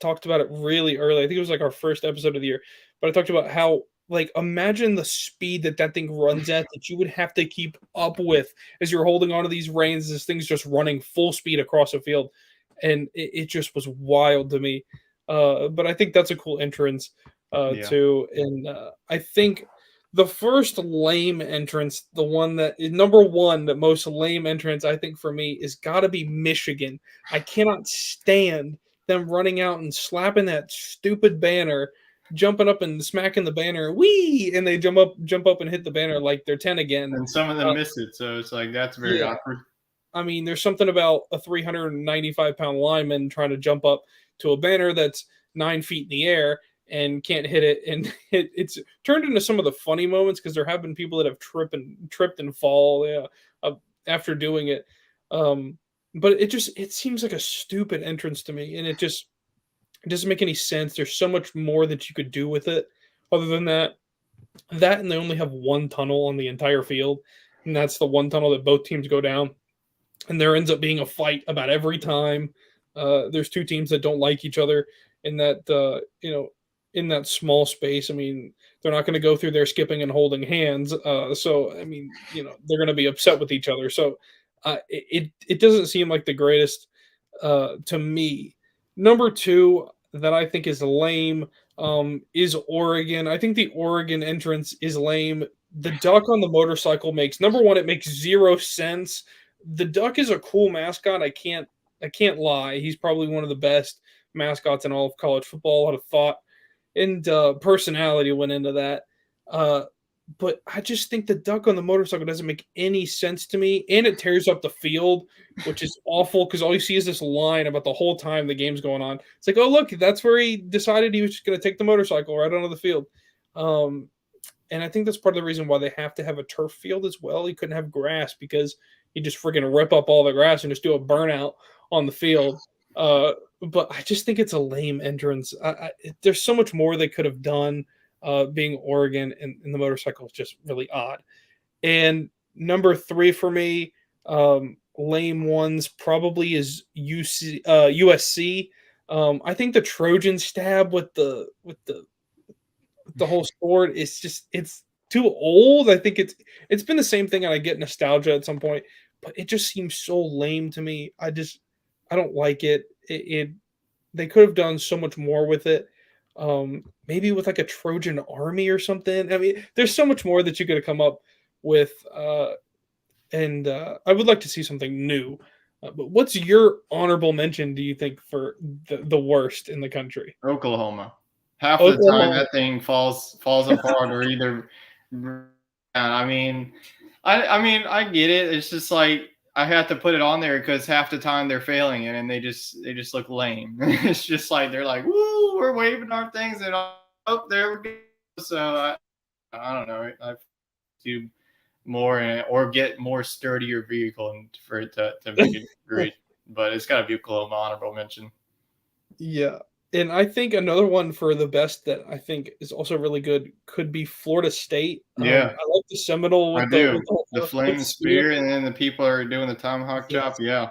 talked about it really early. I think it was like our first episode of the year, but I talked about how like imagine the speed that that thing runs at that you would have to keep up with as you're holding onto these reins. This thing's just running full speed across the field, and it just was wild to me. But I think that's a cool entrance yeah. too, and I think the first lame entrance, the one that is number one, the most lame entrance, I think for me is got to be Michigan. I cannot stand them running out and slapping that stupid banner, jumping up and smacking the banner, wee, and they jump up and hit the banner like they're 10 again. And some of them miss it, so it's like that's very Yeah, awkward. I mean, there's something about a 395-pound lineman trying to jump up to a banner that's 9 feet in the air and can't hit it, and it's turned into some of the funny moments because there have been people that have tripped and fall, yeah, after doing it. Um, but it seems like a stupid entrance to me, and it doesn't make any sense. There's so much more that you could do with it other than that, and they only have one tunnel on the entire field, and that's the one tunnel that both teams go down, and there ends up being a fight about every time. There's two teams that don't like each other in that in that small space. I mean, they're not going to go through there skipping and holding hands. So I mean, they're going to be upset with each other. So it doesn't seem like the greatest to me. Number two that I think is lame is Oregon. I think the Oregon entrance is lame. The duck on the motorcycle makes number one, it makes zero sense. The duck is a cool mascot. I can't lie. He's probably one of the best mascots in all of college football. A lot of thought and personality went into that. Uh, but I just think the duck on the motorcycle doesn't make any sense to me, and it tears up the field, which is awful because all you see is this line about the whole time the game's going on. It's like, oh look, that's where he decided he was just going to take the motorcycle right onto the field. Um, and I think that's part of the reason why they have to have a turf field as well. You couldn't have grass because you just freaking rip up all the grass and just do a burnout on the field. But I just think it's a lame entrance. There's so much more they could have done. Being Oregon and the motorcycle is just really odd. And number three for me, lame ones probably is USC. I think the Trojan stab with the whole sport is just it's too old. I think it's been the same thing, and I get nostalgia at some point, but it just seems so lame to me. I don't like it. It they could have done so much more with it. Maybe with like a Trojan army or something. I mean, there's so much more that you could have come up with, and I would like to see something new. But what's your honorable mention? Do you think for the worst in the country? Oklahoma. Half the time Oklahoma. that thing falls apart or either. I mean, I get it. It's just like I have to put it on there because half the time they're failing it and they just look lame. It's just like they're like, "Woo, we're waving our things and oh, there we go." So I don't know. I have to do more or get more sturdier vehicle and for it to make it great. But it's got to be Oklahoma honorable mention. Yeah. And I think another one for the best that I think is also really good could be Florida State. Yeah, I like the Seminole I with the do. The with flame the spear. spear, and then the people are doing the tomahawk chop. Yes. Yeah,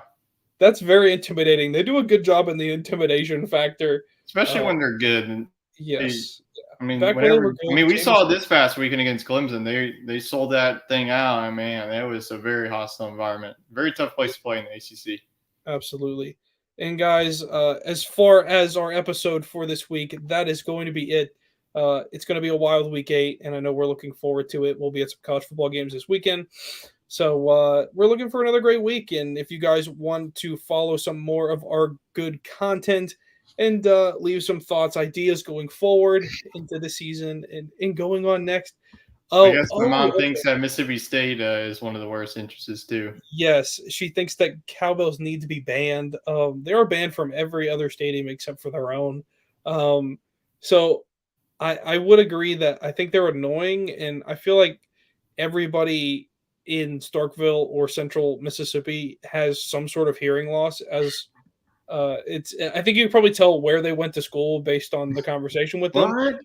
That's very intimidating. They do a good job in the intimidation factor. especially Uh, when they're good. And they, yes. I mean, Back when they whenever were I good, mean, we James. saw this past weekend against Clemson. They sold that thing out, and man, that was a very hostile environment. Very tough place to play in the ACC. Absolutely. And guys, as far as our episode for this week, that is going to be it. It's going to be a wild week 8, and I know we're looking forward to it. We'll be at some college football games this weekend. So we're looking for another great week. And if you guys want to follow some more of our good content and leave some thoughts, ideas going forward into the season and going on next. I Oh, guess my oh, mom okay. thinks that Mississippi State is one of the worst entrances too. Yes, she thinks that cowbells need to be banned. They are banned from every other stadium except for their own. So I would agree that I think they're annoying, and I feel like everybody in Starkville or Central Mississippi has some sort of hearing loss as I think you can probably tell where they went to school based on the conversation with them. What?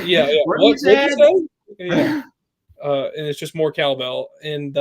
Yeah, yeah. What you What'd you said? say? Yeah. And it's just more cowbell. And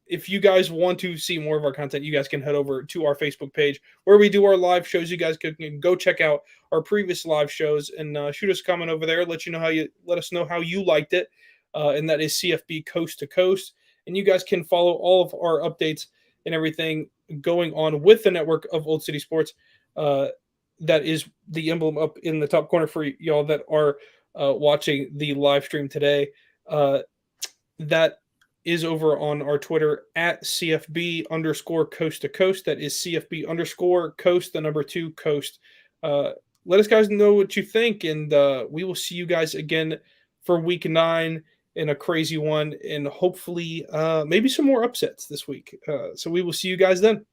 if you guys want to see more of our content, you guys can head over to our Facebook page where we do our live shows. You guys can go check out our previous live shows and shoot us a comment over there. Let us know how you liked it, and that is CFB Coast to Coast. And you guys can follow all of our updates and everything going on with the network of Old City Sports. That is the emblem up in the top corner for y'all that are watching the live stream today. That is over on our Twitter at CFB _ coast to coast. That is CFB _ coast, the number 2 coast. Let us guys know what you think, and we will see you guys again for week 9 in a crazy one, and hopefully maybe some more upsets this week. So we will see you guys then.